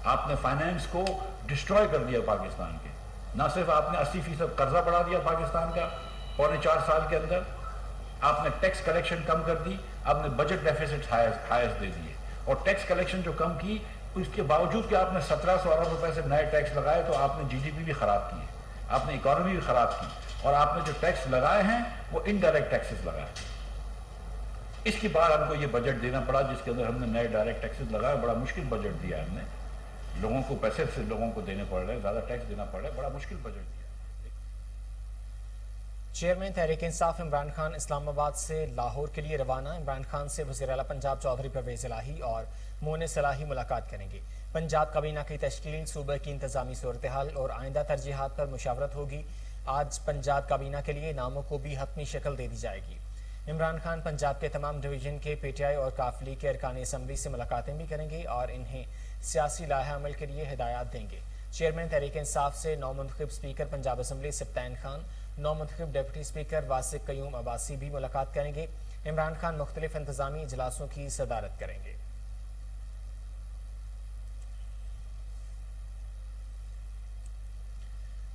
आपने फाइनेंस को डिस्ट्रॉय कर दिया पाकिस्तान के। ना सिर्फ आपने 80% कर्जा बढ़ा दिया पाकिस्तान का 4.25 साल के अंदर, आपने टैक्स कलेक्शन कम कर दी, आपने बजट डेफिसिट हाईएस्ट दे दिए। और टैक्स कलेक्शन जो कम की, उसके बावजूद कि आपने 1700 अरब रुपए से नए टैक्स लगाए, तो आपने जीडीपी भी खराब की, आपने इकोनॉमी भी खराब की, और आपने जो टैक्स लगाए हैं वो इनडायरेक्ट टैक्सेस लगाए। इसके बाद हमको ये बजट देना पड़ा जिसके अंदर हमने नए डायरेक्ट टैक्सेस लगाए। बड़ा मुश्किल बजट दिया है हमने, लोगों को पैसे से लोगों को देने पड़ रहे हैं, ज्यादा टैक्स देना पड़ रहा है, बड़ा मुश्किल बजट दिया। चेयरमैन तहरीक इंसाफ इमरान खान इस्लामाबाद से लाहौर के लिए रवाना। इमरान खान से वज़ीर आला पंजाब चौधरी परवेज़ इलाही और मोने सलाही मुलाकात करेंगे। पंजाब काबीना की तश्कील, सूबे की इंतजामी सूरत हाल और आइंदा तरजीहात पर मुशावरत होगी। आज पंजाब काबीना के लिए नामों को भी हतमी शक्ल दे दी जाएगी। इमरान खान पंजाब के तमाम डिवीजन के पीटीआई और काफिले के अरकान असम्बली से मुलाकातें भी करेंगे और इन्हें सियासी लाहे अमल के लिए हिदायत देंगे। चेयरमैन तहरीक इंसाफ से नौमुंतखब speaker Punjab assembly सप्तान Khan, नौमुंतखब deputy speaker वासिक Qayyum Abbasi भी मुलाकात करेंगे। इमरान खान मुख्तलिफ इंतजामी इजलासों की सदारत करेंगे।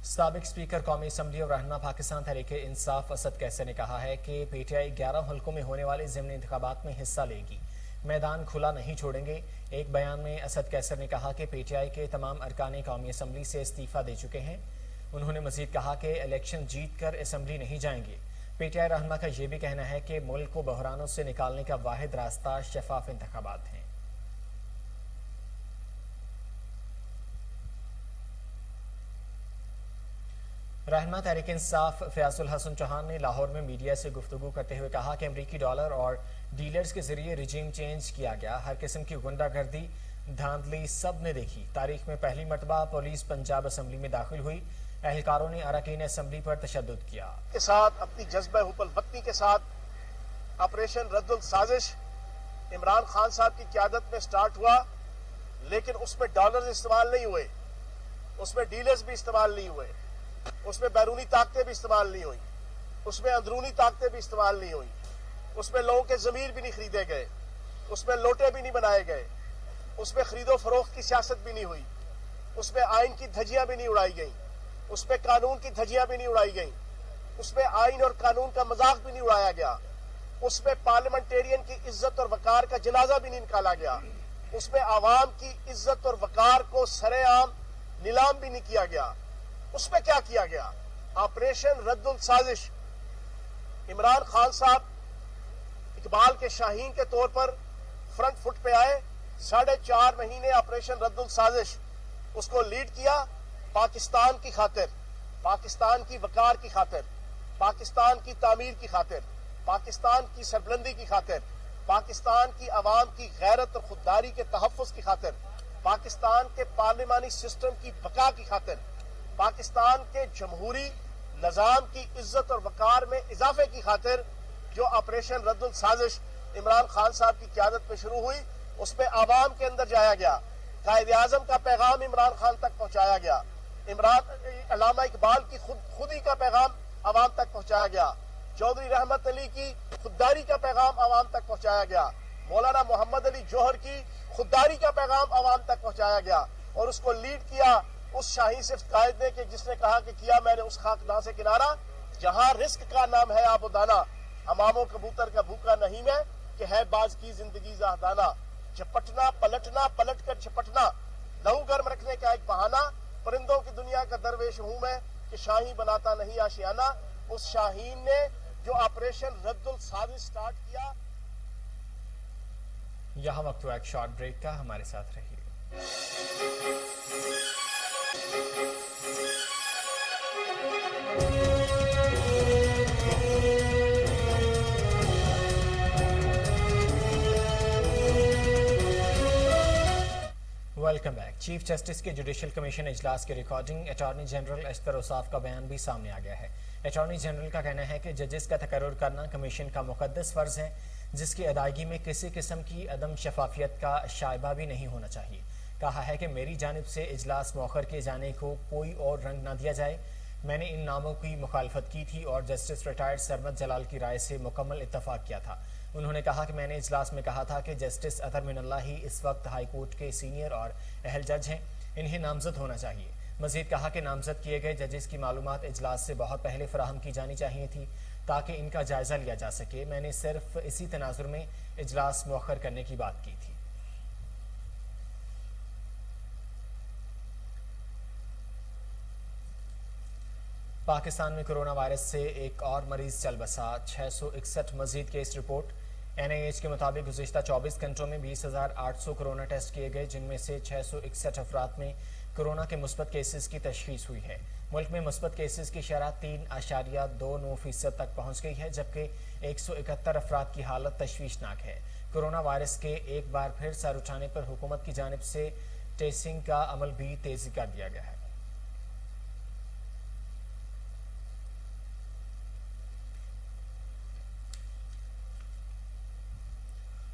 سابق اسپیکر قومی اسمبلی اور رہنما پاکستان تحریک انصاف اسد کیسر نے کہا ہے کہ پی ٹی آئی 11 حلقوں میں ہونے والے ضمنی انتخابات میں حصہ لے گی، میدان کھلا نہیں چھوڑیں گے۔ ایک بیان میں اسد کیسر نے کہا کہ پی ٹی آئی کے تمام ارکان قومی اسمبلی سے استعفیٰ دے چکے ہیں۔ انہوں نے مزید کہا کہ الیکشن جیت کر اسمبلی نہیں جائیں گے۔ پی ٹی آئی رہنما کا یہ بھی کہنا ہے کہ ملک کو بحرانوں سے نکالنے کا واحد راستہ شفاف انتخابات ہیں۔ رہنما تحریک انصاف فیاض الحسن چوہان نے لاہور میں میڈیا سے گفتگو کرتے ہوئے کہا کہ امریکی ڈالر اور ڈیلرز کے ذریعے رجیم چینج کیا گیا، ہر قسم کی غنڈہ گردی دھاندلی سب نے دیکھی۔ تاریخ میں پہلی مرتبہ پولیس پنجاب اسمبلی میں داخل ہوئی، اہلکاروں نے اراکین اسمبلی پر تشدد کیا۔ کے ساتھ اپنی جذبہ حب الوطنی کے ساتھ آپریشن رد السازش عمران خان صاحب کی قیادت میں سٹارٹ ہوا، لیکن اس میں ڈالرز استعمال نہیں ہوئے، اس میں ڈیلرز بھی استعمال نہیں ہوئے، اس میں بیرونی طاقتیں بھی استعمال نہیں ہوئی، اس میں اندرونی طاقتیں بھی استعمال نہیں ہوئی، اس میں لوگوں کے ضمیر بھی نہیں خریدے گئے، اس میں لوٹے بھی نہیں بنائے گئے، اس میں خرید و فروخت کی سیاست بھی نہیں ہوئی، اس میں آئین کی دھجیاں بھی نہیں اڑائی گئیں، اس میں قانون کی دھجیاں بھی نہیں اڑائی گئیں، اس میں آئین اور قانون کا مذاق بھی نہیں اڑایا گیا، اس میں پارلیمنٹیرین کی عزت اور وقار کا جنازہ بھی نہیں نکالا گیا، اس میں عوام کی عزت اور وقار کو سرے عام نیلام بھی نہیں کیا گیا۔ اس میں کیا کیا گیا؟ آپریشن رد السازش۔ عمران خان صاحب اقبال کے شاہین کے طور پر فرنٹ فٹ پہ آئے، 4.5 مہینے آپریشن رد السازش اس کو لیڈ کیا، پاکستان کی خاطر، پاکستان کی وقار کی خاطر، پاکستان کی تعمیر کی خاطر، پاکستان کی سربلندی کی خاطر، پاکستان کی عوام کی غیرت اور خودداری کے تحفظ کی خاطر، پاکستان کے پارلیمانی سسٹم کی بقا کی خاطر، پاکستان کے جمہوری نظام کی عزت اور وقار میں اضافے کی خاطر جو آپریشن رد السازش عمران خان صاحب کی قیادت میں شروع ہوئی، اس میں عوام کے اندر جایا گیا، قائد اعظم کا پیغام عمران خان تک پہنچایا گیا، علامہ اقبال کی خودی کا پیغام عوام تک پہنچایا گیا، چودھری رحمت علی کی خودداری کا پیغام عوام تک پہنچایا گیا، مولانا محمد علی جوہر کی خودداری کا پیغام عوام تک پہنچایا گیا، اور اس کو لیڈ کیا اس شاہی صفت قائد نے کہ جس نے کہا کہ کیا میں نے اس خاکدان سے کنارہ جہاں رزق کا نام ہے آب و دانا، امام و کبوتر کا بھوکا نہیں میں کہ ہے باز کی زندگی زاہدانہ، جھپٹنا پلٹنا پلٹ کر جھپٹنا، لہو گرم رکھنے کا ایک بہانہ، پرندوں کی دنیا کا درویش ہوں میں کہ شاہی بناتا نہیں آشیانہ۔ اس شاہین نے جو آپریشن رد السازش سٹارٹ کیا۔ یہاں وقت ہوا ایک شارٹ بریک کا، ہمارے ساتھ رہیے۔ Welcome back. چیف جسٹس کے جوڈیشل کمیشن اجلاس کی ریکارڈنگ، اٹارنی جنرل اشتر اوصاف کا بیان بھی سامنے آ گیا ہے۔ اٹارنی جنرل کا کہنا ہے کہ ججز کا تقرر کرنا کمیشن کا مقدس فرض ہے، جس کی ادائیگی میں کسی قسم کی عدم شفافیت کا شائبہ بھی نہیں ہونا چاہیے۔ کہا ہے کہ میری جانب سے اجلاس مؤخر کیے جانے کو کوئی اور رنگ نہ دیا جائے۔ میں نے ان ناموں کی مخالفت کی تھی اور جسٹس ریٹائرڈ سرمد جلال کی رائے سے مکمل اتفاق کیا تھا۔ انہوں نے کہا کہ میں نے اجلاس میں کہا تھا کہ جسٹس اطہر من اللہ ہی اس وقت ہائی کورٹ کے سینئر اور اہل جج ہیں، انہیں نامزد ہونا چاہیے۔ مزید کہا کہ نامزد کیے گئے ججز کی معلومات اجلاس سے بہت پہلے فراہم کی جانی چاہیے تھی تاکہ ان کا جائزہ لیا جا سکے۔ میں نے صرف اسی تناظر میں اجلاس مؤخر کرنے کی بات کی تھی۔ پاکستان میں کرونا وائرس سے ایک اور مریض چل بسا، 661 مزید کیس رپورٹ۔ NIH کے مطابق گزشتہ 24 گھنٹوں میں 20,800 کرونا ٹیسٹ کیے گئے، جن میں سے 661 افراد میں کرونا کے مثبت کیسز کی تشخیص ہوئی ہے۔ ملک میں مثبت کیسز کی شرح 3.29% تک پہنچ گئی ہے، جبکہ 171 افراد کی حالت تشویشناک ہے۔ کرونا وائرس کے ایک بار پھر سر اٹھانے پر حکومت کی جانب سے ٹیسٹنگ کا عمل بھی تیزی کر دیا گیا ہے۔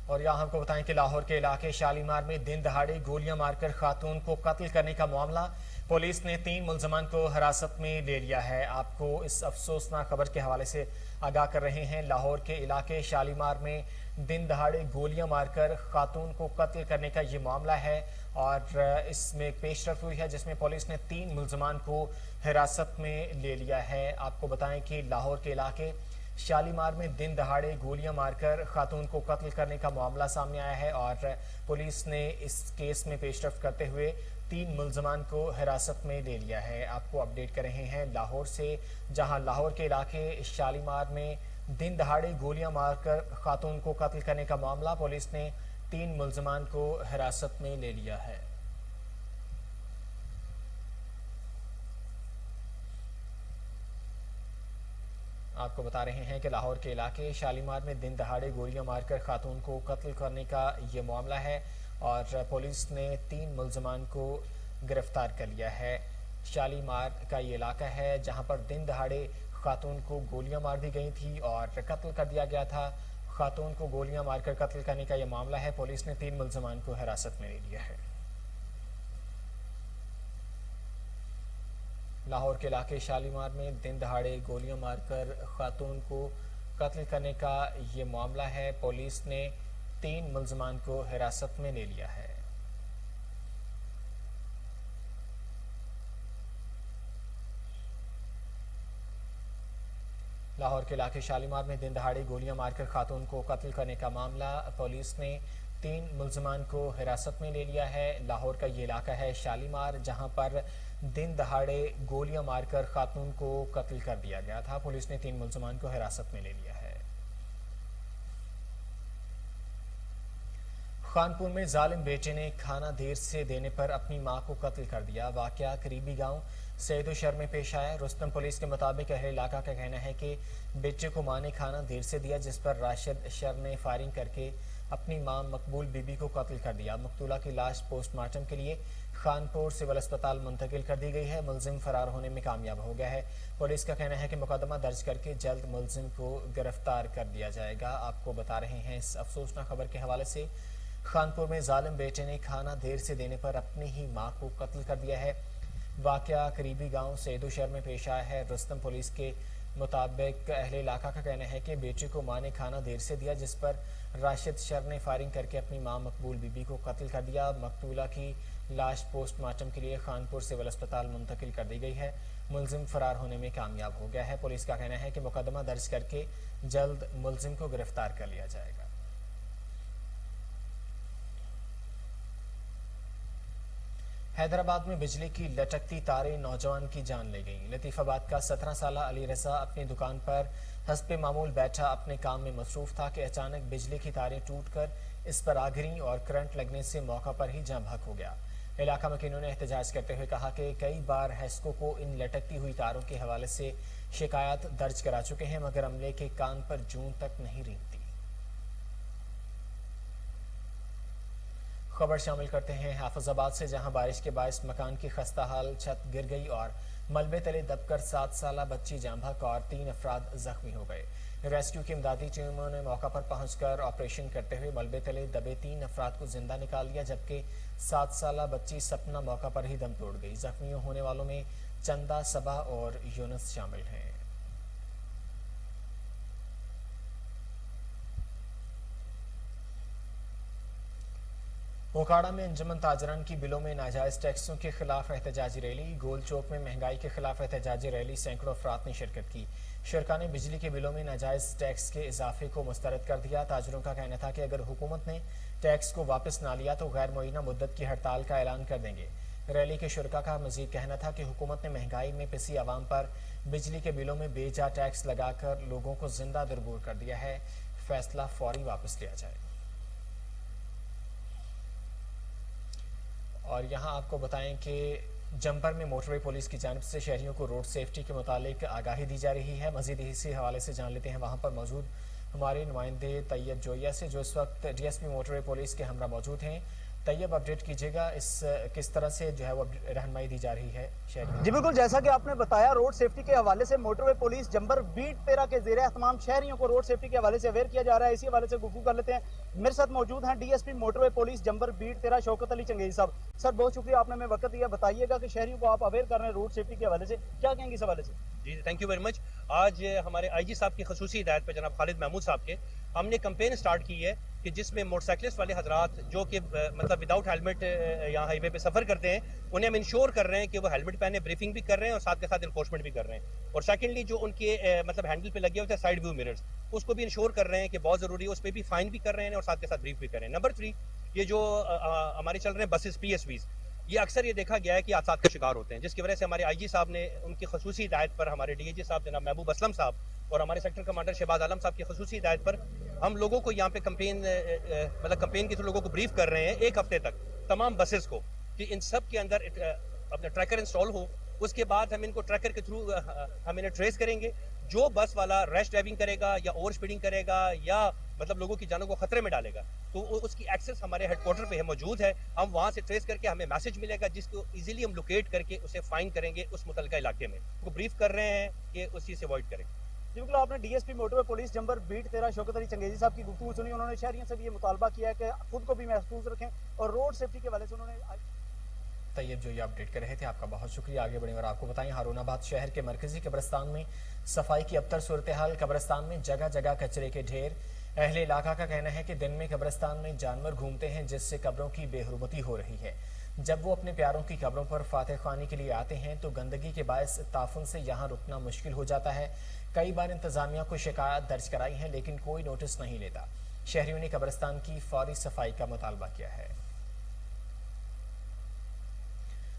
اور یہاں ہم کو بتائیں کہ لاہور کے علاقے شالیمار میں دن دہاڑے گولیاں مار کر خاتون کو قتل کرنے کا معاملہ، پولیس نے 3 ملزمان کو حراست میں لے لیا ہے۔ آپ کو اس افسوسناک خبر کے حوالے سے آگاہ کر رہے ہیں۔ لاہور کے علاقے شالیمار میں दिन दहाड़े गोलियां मारकर खातून को कत्ल करने का ये मामला है और इसमें एक पेशरफ हुई है जिसमें पुलिस ने 3 मुलजमान को हिरासत में ले लिया है। आपको बताएं कि लाहौर के इलाके शालीमार में दिन दहाड़े गोलियां मारकर खातून को कत्ल करने का मामला सामने आया है और पुलिस ने इस केस में पेशरफ करते हुए 3 मुलजमान को हिरासत में ले लिया है। आपको अपडेट कर रहे हैं लाहौर से, जहां लाहौर के इलाके शालीमार में दिन दहाड़े गोलियां मारकर खातून को कत्ल करने का मामला, पुलिस ने 3 मुलजमान को हिरासत में ले लिया है। आपको बता रहे हैं कि लाहौर के इलाके शालीमार में दिन दहाड़े गोलियां मारकर खातून को कत्ल करने का ये मामला है और पुलिस ने 3 मुलजमान को गिरफ्तार कर लिया है। शालीमार का ये इलाका है जहां पर दिन दहाड़े खातून को गोलियां मार दी गई थी और कत्ल कर दिया गया था। खातून को गोलियां मारकर कत्ल करने का ये मामला है। पुलिस ने 3 मुलजमान को हिरासत में ले लिया है। लाहौर के इलाके शालीमार में दिन दहाड़े गोलियां मारकर खातून को कत्ल करने का ये मामला है। पुलिस ने 3 मुलजमान को हिरासत में ले लिया है। लाहौर के इलाके शालीमार में दिन दहाड़े गोलियां मारकर खातून को कत्ल करने का मामला, पुलिस ने 3 मुलजमान को हिरासत में ले लिया है। लाहौर का ये इलाका है शालीमार जहां पर दिन दहाड़े गोलियां मारकर खातून को कत्ल कर दिया गया था। पुलिस ने 3 मुलजमान को हिरासत में ले लिया है। खानपुर में जालिम बेटे ने खाना देर से देने पर अपनी मां को कत्ल कर दिया। वाकया करीबी गांव सैदो शहर में पेश आया। रुस्तम पुलिस के मुताबिक अहले इलाका का कहना है कि बेटे को मां ने खाना देर से दिया, जिस पर राशिद शर ने फायरिंग करके अपनी मां मकबूल बीबी को कत्ल कर दिया। मकतूला की लाश पोस्टमार्टम के लिए खानपुर सिविल अस्पताल मुंतकिल कर दी गई है। मुलजिम फरार होने में कामयाब हो गया है। पुलिस का कहना है कि मुकदमा दर्ज करके जल्द मुलजिम को गिरफ्तार कर दिया जाएगा। आपको बता रहे हैं इस अफसोसनाक खबर के हवाले से, खानपुर में जालिम बेटे ने खाना देर से देने पर अपनी ही मां को कत्ल कर दिया है। वाकया करीबी गांव सैदो शहर में पेश आया है। रुस्तम पुलिस के मुताबिक अहले इलाका का कहना है कि बेटे को मां ने खाना देर से दिया, जिस पर राशिद शर ने फायरिंग करके अपनी मां मकबूल बीबी को कत्ल कर दिया। मकतूला की लाश पोस्टमार्टम के लिए खानपुर सिविल अस्पताल मुंतकिल कर दी गई है। मुलजिम फरार होने में कामयाब हो गया है। पुलिस का कहना है कि मुकदमा दर्ज करके जल्द मुलजिम को गिरफ्तार कर लिया जाएगा। हैदराबाद में बिजली की लटकती तारें नौजवान की जान ले गईं। लतीफाबाद का 17 साला अली रजा अपनी दुकान पर हस्बे मामूल बैठा अपने काम में मसरूफ था कि अचानक बिजली की तारें टूटकर इस पर आ गिरीं और करंट लगने से मौका पर ही जाँ भक हो गया। इलाका मकीनों ने एहतजाज करते हुए कहा कि कई बार हेस्को को इन लटकती हुई तारों के हवाले से शिकायत दर्ज करा चुके हैं, मगर अमले के कान पर जूं तक नहीं रेंगती। खबर शामिल करते हैं हाफिजाबाद से, जहां बारिश के बायस मकान की खस्ता हाल छत गिर गई और मलबे तले दबकर 7 साला बच्ची जाँ भक और 3 अफराद जख्मी हो गए। रेस्क्यू की इमदादी टीमों ने मौका पर पहुंचकर ऑपरेशन करते हुए मलबे तले दबे 3 अफराद को जिंदा निकाल लिया, जबकि 7 साला बच्ची सपना मौका पर ही दम तोड़ गई। जख्मियों होने वालों में चंदा, सबा और यूनुस शामिल हैं। मोकाड़ा में अंजुमन ताजरान की बिलों में नाजायज टैक्सों के खिलाफ एहतजाजी रैली। गोल चौक में महंगाई के खिलाफ एहतजाजी रैली, सैकड़ों अफराद ने शिरकत की। शुरका ने बिजली के बिलों में नाजायज टैक्स के इजाफे को मुस्तरद कर दिया। ताजरों का कहना था कि अगर हुकूमत ने टैक्स को वापस ना लिया तो गैर मुअय्यना मुद्दत की हड़ताल का ऐलान कर देंगे। रैली के शुरका का मजीद कहना था कि हुकूमत ने महंगाई में पिसी आवाम पर बिजली के बिलों में बेजा टैक्स लगाकर लोगों को जिंदा दरबूर कर दिया है। फैसला फौरी वापस लिया जाए। और यहाँ आपको बताएं कि जम्पर में मोटरवे पुलिस की जानिब से शहरियों को रोड सेफ्टी के मुतालिक आगाही दी जा रही है। मजीद इसी हवाले से जान लेते हैं वहाँ पर मौजूद हमारे नुमाइंदे तैयब जोया से, जो इस वक्त डीएसपी मोटरवे पुलिस के हमरा मौजूद हैं। तैयब, अपडेट कीजिएगा, इस किस तरह से जो है वो रहनुमाई दी जा रही है शहर? जी बिल्कुल, जैसा कि आपने बताया, रोड सेफ्टी के हवाले से मोटरवे पुलिस जम्बर बीट पेरा के ज़ेरे एहतमाम शहरियों को रोड सेफ्टी के हवाले से अवेयर किया जा रहा है। इसी हवाले से गुफ्तगू कर लेते हैं मेरे साथ मौजूद हैं DSP motorway police Jambar beat 13 Shaukat Ali Changezi sahab. Sir बहुत शुक्रिया, आपने हमें वक्त दिया। बताइएगा कि शहरियों को आप अवेयर कर रहे हैं रोड सेफ्टी के हवाले से, क्या कहेंगे इस हवाले से? जी थैंक यू वेरी मच। आज हमारे आईजी साहब की खसूसी हिदायत पर जनाब खालिद महमूद साहब के हमने कैंपेन स्टार्ट की है कि जिसमें मोटरसाइकिलिस्ट वाले हजरात जो कि मतलब विदाउट हेलमेट यहाँ हाईवे पे सफ़र करते हैं, उन्हें हम इंश्योर कर रहे हैं कि वो हेलमेट पहने, ब्रीफिंग भी कर रहे हैं और साथ के साथ इन्फोर्समेंट भी कर रहे हैं। और सेकेंडली जो उनके मतलब हैंडल पे लगे होते हैं साइड व्यू मिरर्स, उसको भी इंश्योर कर रहे हैं कि बहुत ज़रूरी है, उस पर भी फाइन भी कर रहे हैं और साथ के साथ ब्रीफ भी कर रहे हैं। नंबर 3, ये जो हमारे चल रहे हैं बसेस PSVs, ये अक्सर ये देखा गया है कि हादसा का शिकार होते हैं, जिसकी वजह से हमारे आईजी साहब ने उनकी खसूसी हिदायत पर, हमारे डीएजी साहब जनाब महबूब असलम साहब और हमारे सेक्टर कमांडर शहबाज आलम साहब की खसूसी हिदायत पर हम लोगों को यहाँ पे कैंपेन के थ्रू लोगों को ब्रीफ कर रहे हैं 1 हफ्ते तक तमाम बसेस को कि इन सब के अंदर अपना ट्रैकर इंस्टॉल हो। उसके बाद हम इनको ट्रैकर के थ्रू हम इन्हें ट्रेस करेंगे। जो बस वाला रैश ड्राइविंग करेगा या ओवर स्पीडिंग करेगा या मतलब लोगों की जानों को खतरे में डालेगा, तो उसकी एक्सेस हमारे हेडक्वार्टर पे है मौजूद है। हम वहाँ से ट्रेस करके हमें मैसेज मिलेगा जिसको इजीली हम लोकेट करके उसे फाइन करेंगे उस मुतलका इलाके में। वो ब्रीफ कर रहे हैं कि उस चीज़ से अवॉइड करें। जी बिल्कुल, आपने DSP motorway police Jambar beat 13 Shaukat Ali Changezi sahab की गुफ्तगू सुनी। उन्होंने शहरियों से भी ये मुतालबा किया है कि खुद को भी महफूज रखें और रोड सेफ्टी के हवाले से उन्होंने तैयब जो ये अपडेट कर रहे थे, आपका बहुत शुक्रिया। आगे बढ़ें और आपको बताएं, हारूनाबाद शहर के मरकजी कब्रिस्तान में सफाई की अबतर सूरत हाल। कब्रिस्तान में जगह जगह कचरे के ढेर। अहले इलाका का कहना है कि दिन में कब्रिस्तान में जानवर घूमते हैं जिससे कब्रों की बेहरमती हो रही है। जब वो अपने प्यारों की कब्रों पर फातह ख्वानी के लिए आते हैं तो गंदगी के बायस ताफुन से यहाँ रुकना मुश्किल हो जाता है। कई बार इंतजामिया को शिकायत दर्ज कराई है लेकिन कोई नोटिस नहीं लेता। शहरियों ने कब्रिस्तान की फौरी सफाई का मुतालबा किया है।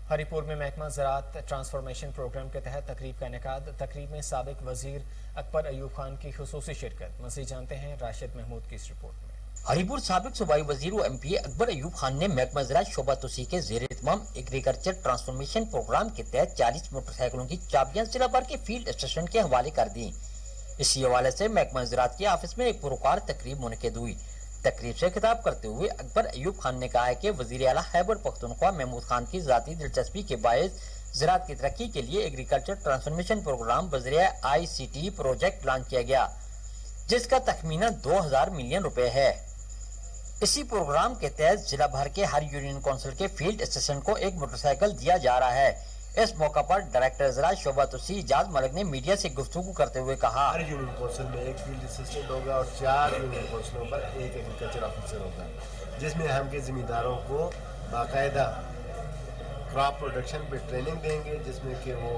हरिपुर में महकमा ज़राअत ट्रांसफॉर्मेशन प्रोग्राम के तहत तकरीब का इनेकाद। तकरीब में साबिक वजीर अकबर अयूब खान की खुसूसी शिरकत। मज़ीद जानते हैं राशिद महमूद की इस रिपोर्ट में। हरिपुर साबिक सूबाई वजीर व MP अकबर अयूब खान ने महकमा ज़राअत शोबा तोसी के ज़ेर इत्माम एग्रीकल्चर ट्रांसफॉर्मेशन प्रोग्राम के तहत 40 मोटरसाइकिलों की चाबियां जिला भर के फील्ड स्टेशन के हवाले कर दी। इसी हवाले से महकमा ज़राअत के ऑफिस में एक पुरकार तकरीब मुनक़िद हुई। तकरीब से खिताब करते हुए अकबर अयूब खान ने कहा है कि वज़ीर आला खैबर पख्तूनख्वा महमूद खान की ज़ाती दिलचस्पी के बायस ज़राअत की तरक्की के लिए एग्रीकल्चर ट्रांसफॉर्मेशन प्रोग्राम बज़रिया ICT प्रोजेक्ट लॉन्च किया गया, जिसका तखमीना 2000 मिलियन रुपए है। इसी प्रोग्राम के तहत जिला भर के हर यूनियन काउंसिल के फील्ड स्टेशन को एक मोटरसाइकिल दिया जा रहा है। इस मौका पर डायरेक्टर ज़राअत शोबा तोसी इजाज मलिक ने मीडिया से गुफ्तगू करते हुए कहा, हर यूनियन काउंसिल में एक फील्ड असिस्टेंट होगा और 4 यूनियन काउंसिलों पर एक एग्रीकल्चर ऑफिसर होगा, जिसमें हम के ज़िम्मेदारों को बाकायदा क्रॉप प्रोडक्शन पे ट्रेनिंग देंगे, जिसमें कि वो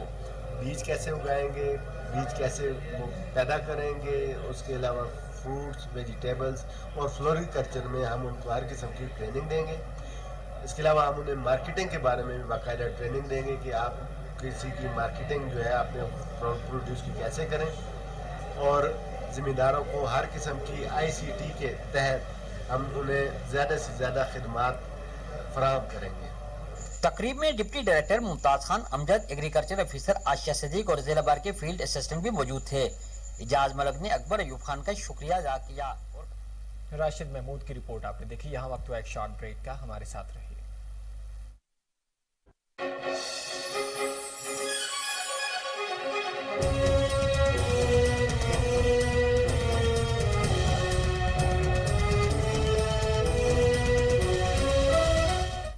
बीज कैसे उगाएंगे, बीज कैसे वो पैदा करेंगे, उसके अलावा फ्रूट्स, वेजिटेबल्स और फ्लोरिकल्चर में हम उनको हर किस्म की ट्रेनिंग देंगे। इसके अलावा हम उन्हें मार्केटिंग के बारे में भी बाकायदा ट्रेनिंग देंगे कि आप किसी की मार्केटिंग जो है अपने प्रोड्यूस की कैसे करें, और ज़िम्मेदारों को हर किस्म की ICT के तहत हम उन्हें ज़्यादा से ज़्यादा खिदमात फराहम करेंगे। तकरीब में deputy director Mumtaz Khan Amjad, agriculture officer Aasia Siddiq और जिला भर के फील्ड असिस्टेंट भी मौजूद थे। इजाज मलिक ने अकबर अयूब खान का शुक्रिया अदा किया। राशिद महमूद की रिपोर्ट आपने देखी। यहाँ वक्त हुआ एक शॉर्ट ब्रेक का, हमारे साथ रहिए।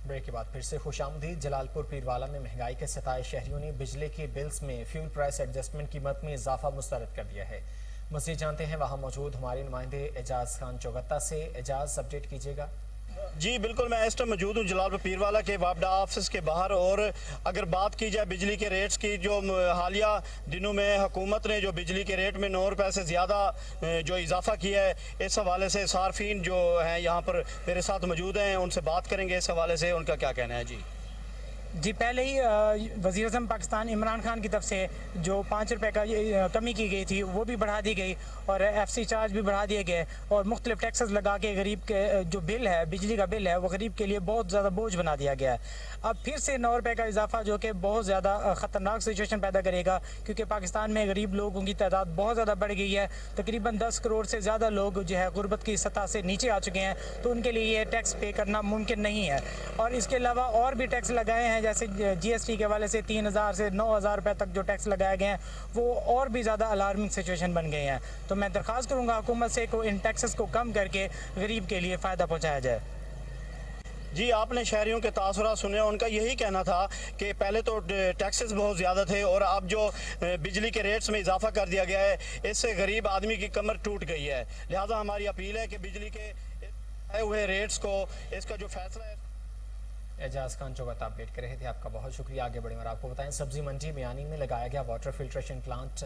ब्रेक के बाद फिर से खुशामदीद। जलालपुर पीरवाला में महंगाई के सताए शहरियों ने बिजली के बिल्स में फ्यूल प्राइस एडजस्टमेंट कीमत में इजाफा मुस्तरद कर दिया है। मज़ीद जानते हैं वहाँ मौजूद हमारे नुमाइंदे एजाज खान चौगत्ता से। एजाज, अपडेट कीजिएगा। जी बिल्कुल, मैं इस टाइम मौजूद हूँ जलालपुर पीरवाला के वापडा ऑफिस के बाहर। और अगर बात की जाए बिजली के रेट्स की, जो हालिया दिनों में हुकूमत ने जो बिजली के रेट में 9 रुपये से ज़्यादा जो इजाफा किया है, इस हवाले से सार्फिन जो हैं यहाँ पर मेरे साथ मौजूद हैं, उनसे बात करेंगे इस हवाले से, उनका क्या कहना है। जी पहले ही वज़ीर-ए-आज़म पाकिस्तान इमरान खान की तरफ से जो 5 रुपये का कमी की गई थी वो भी बढ़ा दी गई और FC चार्ज भी बढ़ा दिए गए और मुख्तलिफ टैक्सेस लगा के गरीब के जो बिल है, बिजली का बिल है, वो गरीब के लिए बहुत ज़्यादा बोझ बना दिया गया है। अब फिर से 9 रुपये का इजाफा जो कि बहुत ज़्यादा ख़तरनाक सिचुएशन पैदा करेगा, क्योंकि पाकिस्तान में गरीब लोगों की तादाद बहुत ज़्यादा बढ़ गई है। तकरीबन 10 करोड़ से ज़्यादा लोग जो है गुर्बत की सतह से नीचे आ चुके हैं, तो उनके लिए ये टैक्स पे करना मुमकिन नहीं है। और इसके अलावा और भी टैक्स लगाए हैं हैं, जैसे GST के हवाले से 3,000 से 9,000 रुपये तक जो टैक्स लगाए गए हैं वो और भी ज़्यादा अलार्मिंग सिचुएशन बन गए हैं। तो मैं दरख्वास्त करूँगा हुकूमत से को इन टैक्सेस को कम करके गरीब के लिए फ़ायदा पहुँचाया जाए। जी, आपने शहरियों के तासुरात सुने, उनका यही कहना था कि पहले तो टैक्सेस बहुत ज़्यादा थे और अब जो बिजली के रेट्स में इजाफा कर दिया गया है, इससे गरीब आदमी की कमर टूट गई है। लिहाजा हमारी अपील है कि बिजली के आए हुए रेट्स को, इसका जो फैसला है। एजाज खान चौगत अपडेट कर रहे थे, आपका बहुत शुक्रिया। आगे बढ़े और आपको बताएं, सब्जी मंडी मियानी में लगाया गया वाटर फिल्ट्रेशन प्लांट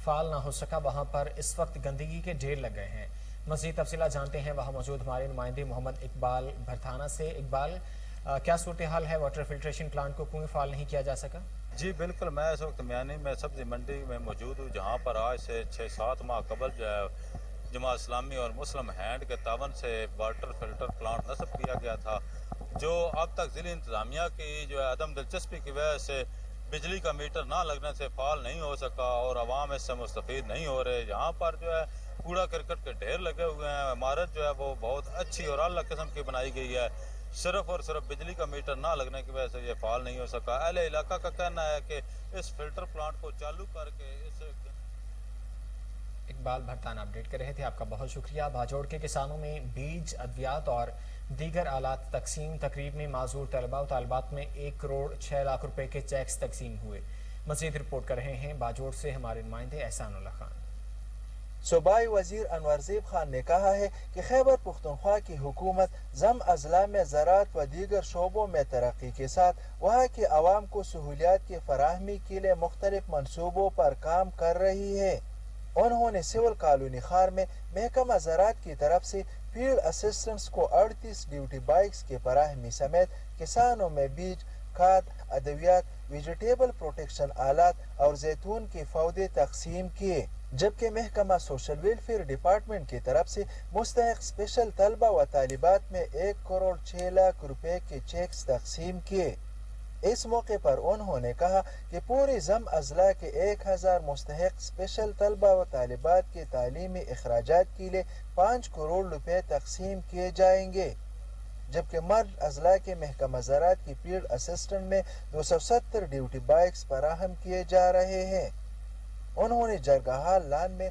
फाल ना हो सका, वहाँ पर इस वक्त गंदगी के ढेर लग गए हैं। मज़ीद तफसीलात जानते हैं वहाँ मौजूद हमारे नुमाइंदे मोहम्मद इकबाल भरथाना से। इकबाल, क्या सूरत हाल है, वाटर फिल्ट्रेशन प्लांट को क्यों फाल नहीं किया जा सका? जी बिल्कुल, मैं इस वक्त मियानी में सब्जी मंडी में मौजूद हूँ, जहाँ पर आज से 6-7 माह कबल जो है जमात इस्लामी और मुस्लिम हैंड के तावन से वाटर फिल्टर प्लांट नस्ब किया गया था, जो अब तक ज़िली इंतज़ामिया की जो है अदम दिलचस्पी की वजह से बिजली का मीटर ना लगने से फाल नहीं हो सका और आवाम इससे मुस्तफ़ीद नहीं हो रहे। यहाँ पर जो है कूड़ा करकट के ढेर लगे हुए हैं। इमारत जो है वो बहुत अच्छी और अला किस्म की बनाई गई है, सिर्फ और सिर्फ बिजली का मीटर ना लगने की वजह से ये फाल नहीं हो सका। अहले इलाका का कहना है कि इस फिल्टर प्लांट को चालू करके इस इकबाल भरताना अपडेट कर रहे थे, आपका बहुत शुक्रिया। भाजोड़ के किसानों में बीज, अद्वियात और दीगर आलात तकसीम तकरीब में माजूर तलबा और तालिबात में 1 करोड़ 6 लाख रुपए के चेक्स तकसीम हुए। मज़ीद रिपोर्ट कर रहे हैं भाजोड़ से हमारे नुमाइंदे एहसानुल्लाह खान। सूबाई वजीर अनवर ज़ेब खान ने कहा है कि खैबर पुख्तनख्वा की हुकूमत ज़म अजला में ज़राअत व दीगर शोबों में तरक्की के साथ वहाँ के अवाम को सहूलियात की फराहमी के लिए मुख्तलिफ मनसूबों पर काम कर रही है। उन्होंने सिविल कॉलोनी खार में महकमा ज़राअत की तरफ से फील्ड असिस्टेंट्स को 38 ड्यूटी बाइक्स की फराहमी समेत किसानों में बीज, खाद, अद्वियात, वेजिटेबल प्रोटेक्शन आलात और जैतून के पौधे तकसीम किए, जबकि महकमा सोशल वेलफेयर डिपार्टमेंट की तरफ से मुस्तहिक स्पेशल तलबा व तालिबात में 1 करोड़ 6 लाख रुपए के चेक्स तकसीम किए। इस मौके पर उन्होंने कहा कि पूरे जम अजला के 1000 मुस्तहिक स्पेशल तलबा व तालिबात के तालीमी अखराजात के लिए 5 करोड़ रुपए तकसीम किए जाएंगे, जबकि मर्द अजला के महकमा ज़राअत की फील्ड असिस्टेंट में 270 ड्यूटी बाइक्स फराहम किए जा रहे हैं। उन्होंने जरगाहाल लान में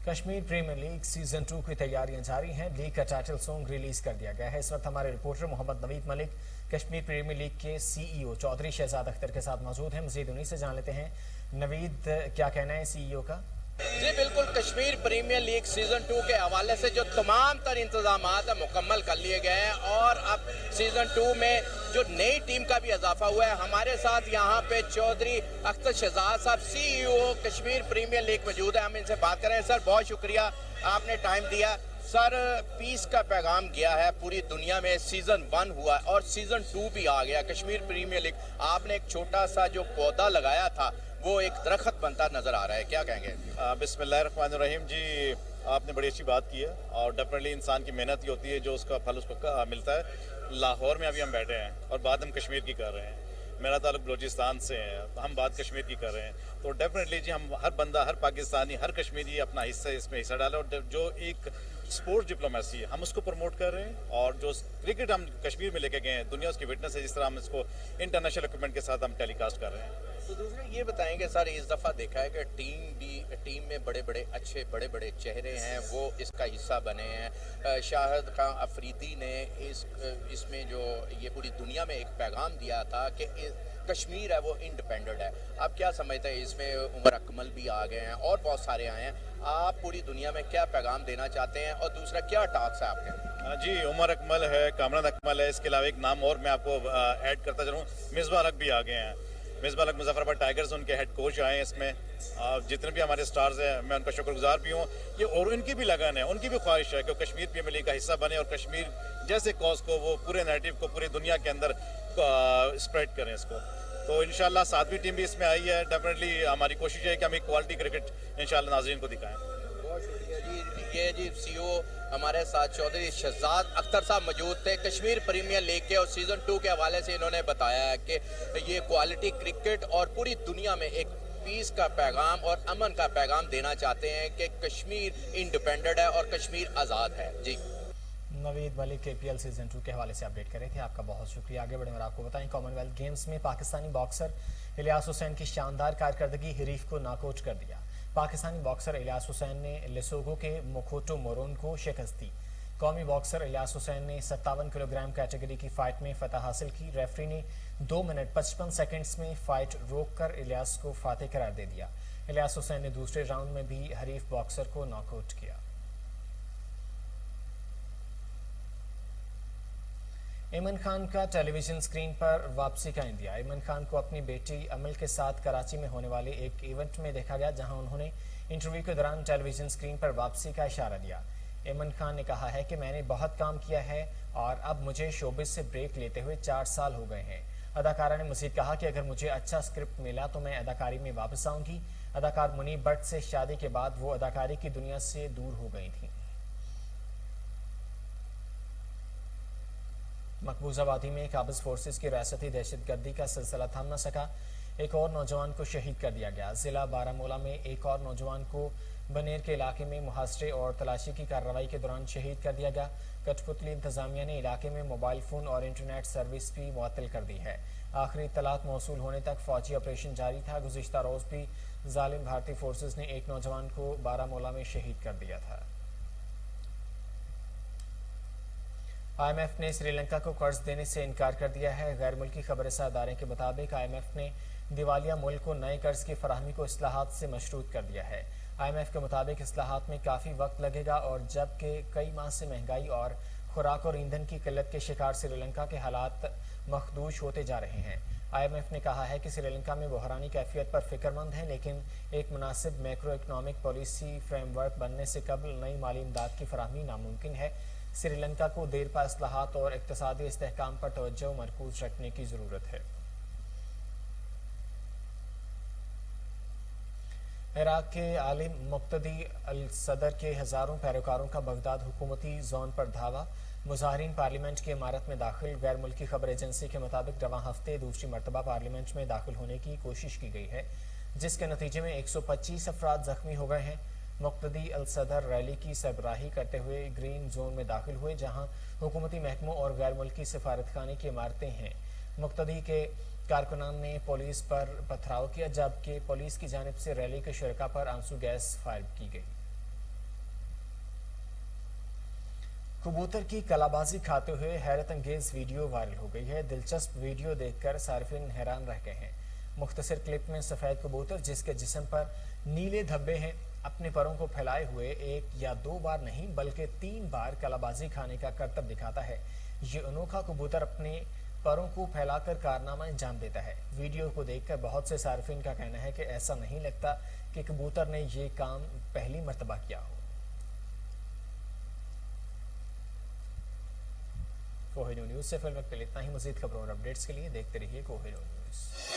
कश्मीर प्रीमियर लीग सीजन 2 की तैयारियां जारी हैं। लीग का टाइटल सॉन्ग रिलीज कर दिया गया है। इस वक्त हमारे reporter Muhammad Naveed Malik Kashmir premier league के CEO चौधरी शहजाद अख्तर के साथ मौजूद हैं। मजीद उन्हीं से जान लेते हैं। नवीद, क्या कहना है CEO का? जी बिल्कुल, कश्मीर प्रीमियर लीग सीजन 2 के हवाले से जो तमाम तर इंतजाम मुकम्मल कर लिए गए हैं और अब सीजन 2 में जो नई टीम का भी इजाफा हुआ है। हमारे साथ यहाँ पे चौधरी अख्तर शहजाद साहब CEO कश्मीर प्रीमियर लीग मौजूद है, हम इनसे बात करें। सर बहुत शुक्रिया, आपने टाइम दिया। सर, पीस का पैगाम गया है पूरी दुनिया में, सीजन 1 हुआ और सीजन 2 भी आ गया। कश्मीर प्रीमियर लीग, आपने एक छोटा सा जो पौधा लगाया था वो एक दरख्त बनता नजर आ रहा है, क्या कहेंगे? बिस्मिल्लाहिर्रहमानिर्रहीम। जी, आपने बड़ी अच्छी बात की है और डेफिनेटली इंसान की मेहनत ही होती है जो उसका फल उसको मिलता है। लाहौर में अभी हम बैठे हैं और बात हम कश्मीर की कर रहे हैं। मेरा ताल्लुक बलूचिस्तान से है, हम बात कश्मीर की कर रहे हैं। तो डेफिनेटली जी, हम हर बंदा, हर पाकिस्तानी, हर कश्मीरी अपना हिस्सा इसमें हिस्सा डाले और जो एक स्पोर्ट्स डिप्लोमेसी है हम उसको प्रमोट कर रहे हैं। और जो क्रिकेट हम कश्मीर में लेके गए हैं, दुनिया उसकी विटनेस है, जिस तरह हम इसको इंटरनेशनल इक्विपमेंट के साथ हम टेलीकास्ट कर रहे हैं। तो दूसरा ये बताएंगे सर, इस दफ़ा देखा है कि टीम में बड़े बड़े चेहरे हैं वो इसका हिस्सा बने हैं। शाहिद खान अफरीदी ने इसमें जो ये पूरी दुनिया में एक पैगाम दिया था कि कश्मीर है वो इंडिपेंडेंट है। आप क्या समझते हैं, इसमें उमर अकमल भी आ गए हैं और बहुत सारे आए हैं, आप पूरी दुनिया में क्या पैगाम देना चाहते हैं और दूसरा क्या टास्क है आपके? जी, उमर अकमल है, कामरान अकमल है, इसके अलावा एक नाम और मैं आपको ऐड करता चलूँ, मिसबा हक भी आ गए हैं। मिसबा हक मुजफ्फराबाद टाइगर्स, उनके हेड कोच आए हैं इसमें। जितने भी हमारे स्टार्स हैं मैं उनका शुक्रगुजार भी हूँ। ये और उनकी भी लगन है, उनकी भी ख्वाहिश है कि कश्मीर प्रीमियर लीग का हिस्सा बने और कश्मीर जैसे कॉज को वो पूरे नैरेटिव को पूरी दुनिया के अंदर स्प्रेड करें इसको। तो इंशाल्लाह 7वीं टीम भी इसमें आई है। डेफिनेटली हमारी कोशिश है कि हम एक क्वालिटी क्रिकेट इंशाल्लाह नाज़रीन को दिखाएं। बहुत शुक्रिया जी। ये जी CEO हमारे साथ चौधरी शहजाद अख्तर साहब मौजूद थे कश्मीर प्रीमियर लीग के, और सीजन 2 के हवाले से इन्होंने बताया है कि ये क्वालिटी क्रिकेट और पूरी दुनिया में एक पीस का पैगाम और अमन का पैगाम देना चाहते हैं कि कश्मीर इंडिपेंडेंट है और कश्मीर आज़ाद है। जी नवीद मलिक KPL सीजन 2 के हवाले से अपडेट कर रहे थे। आपका बहुत शुक्रिया। आगे बढ़े और आपको बताएं, कॉमनवेल्थ गेम्स में पाकिस्तानी बॉक्सर इलियास हुसैन की शानदार कारकर्दगी हरीफ को नाकआउट कर दिया। पाकिस्तानी बॉक्सर इलियास हुसैन ने लेसोगो के मोकोटो मोरोन को शिकस्त दी। कौमी बॉक्सर इलियास हुसैन ने 57 किलोग्राम कैटेगरी की फाइट में फतह हासिल की। रेफरी ने 2 मिनट 55 सेकंड्स में फाइट रोककर इलियास को फातेह करार दे दिया। इलियास हुसैन ने दूसरे राउंड में भी हरीफ बॉक्सर को नॉकआउट किया। इमरान खान का टेलीविजन स्क्रीन पर वापसी का इंदिया। इमरान खान को अपनी बेटी अमल के साथ कराची में होने वाले एक इवेंट में देखा गया, जहां उन्होंने इंटरव्यू के दौरान टेलीविजन स्क्रीन पर वापसी का इशारा दिया। इमरान खान ने कहा है कि मैंने बहुत काम किया है और अब मुझे शोबिस से ब्रेक लेते हुए 4 साल हो गए हैं। अदाकारा ने मजीद कहा कि अगर मुझे अच्छा स्क्रिप्ट मिला तो मैं अदाकारी में वापस आऊंगी। अदाकार मुनीब भट्ट से शादी के बाद वो अदाकारी की दुनिया से दूर हो गई थी। मकबूजा वादी में काबिज फोर्सेस की रियासती दहशतगर्दी का सिलसिला थम न सका। एक और नौजवान को शहीद कर दिया गया। जिला बारामूला में एक और नौजवान को बनेर के इलाके में मुहासरे और तलाशी की कार्रवाई के दौरान शहीद कर दिया गया। कठपुतली इंतजामिया ने इलाके में मोबाइल फोन और इंटरनेट सर्विस भी मुअत्तल कर दी है। आखिरी इत्तलात मौसूल होने तक फौजी ऑपरेशन जारी था। गुज़िश्ता रोज भी जालिम भारतीय फोर्सेस ने एक नौजवान को बारामूला में शहीद कर दिया था। IMF ने श्रीलंका को कर्ज देने से इनकार कर दिया है। गैर मुल्की खबरसां इदारे के मुताबिक IMF ने दिवालिया मुल्क को नए कर्ज की फराहमी को इस्लाहात से मशरूत कर दिया है। IMF के मुताबिक इस्लाहात में काफ़ी वक्त लगेगा और जबकि कई माह से महंगाई और खुराक और ईंधन की किल्लत के शिकार श्रीलंका के हालात मखदूश होते जा रहे हैं। IMF ने कहा है कि श्रीलंका में बहरानी कैफियत पर फिक्रमंद है, लेकिन एक मुनासिब मैक्रो इकनॉमिक पॉलिसी फ्रेमवर्क बनने से कबल नई माली इमदाद की फराहमी नामुमकिन है। श्रीलंका को देरपा इस्लाहात और इक्तसादी इस्तेहकाम पर तवज्जो मरकूज रखने की ज़रूरत है। इराक के आलिम मुक्तदी अल सदर के हज़ारों पैरोकारों का बगदाद हुकूमती जोन पर धावा। मुजाहिरीन पार्लियामेंट की इमारत में दाखिल। गैर मुल्की खबर एजेंसी के मुताबिक रवां हफ्ते दूसरी मरतबा पार्लियामेंट में दाखिल होने की कोशिश की गई है, जिसके नतीजे में 125 अफराद जख्मी हो गए हैं। मुक्तदी अल सदर रैली की सरबराही करते हुए ग्रीन जोन में दाखिल हुए, जहां हुकूमती महकमों और गैर मुल्की सफारतखाने की इमारतें हैं। मुक्तदी के कारकुनान ने पुलिस पर पथराव किया, जबकि पुलिस की जानिब से रैली के शुरका पर आंसू गैस फायर की गई। कबूतर की कलाबाजी खाते हुए हैरत अंगेज वीडियो वायरल हो गई है। दिलचस्प वीडियो देखकर सार्फिन हैरान रह गए हैं। मुख्तसर क्लिप में सफेद कबूतर, जिसके जिस्म पर नीले धब्बे हैं, अपने परों को फैलाए हुए 1 या 2 बार नहीं बल्कि 3 बार कलाबाजी खाने का करतब दिखाता है। ये अनोखा कबूतर अपने परों को फैलाकर कारनामा अंजाम देता है। वीडियो को देखकर बहुत से सार्फिन का कहना है कि ऐसा नहीं लगता कि कबूतर ने ये काम पहली मर्तबा किया हो। कोहिनूर न्यूज़ से फिलहाल इतना ही। मजीद खबरों और अपडेट्स के लिए देखते रहिए कोहिनूर न्यूज़।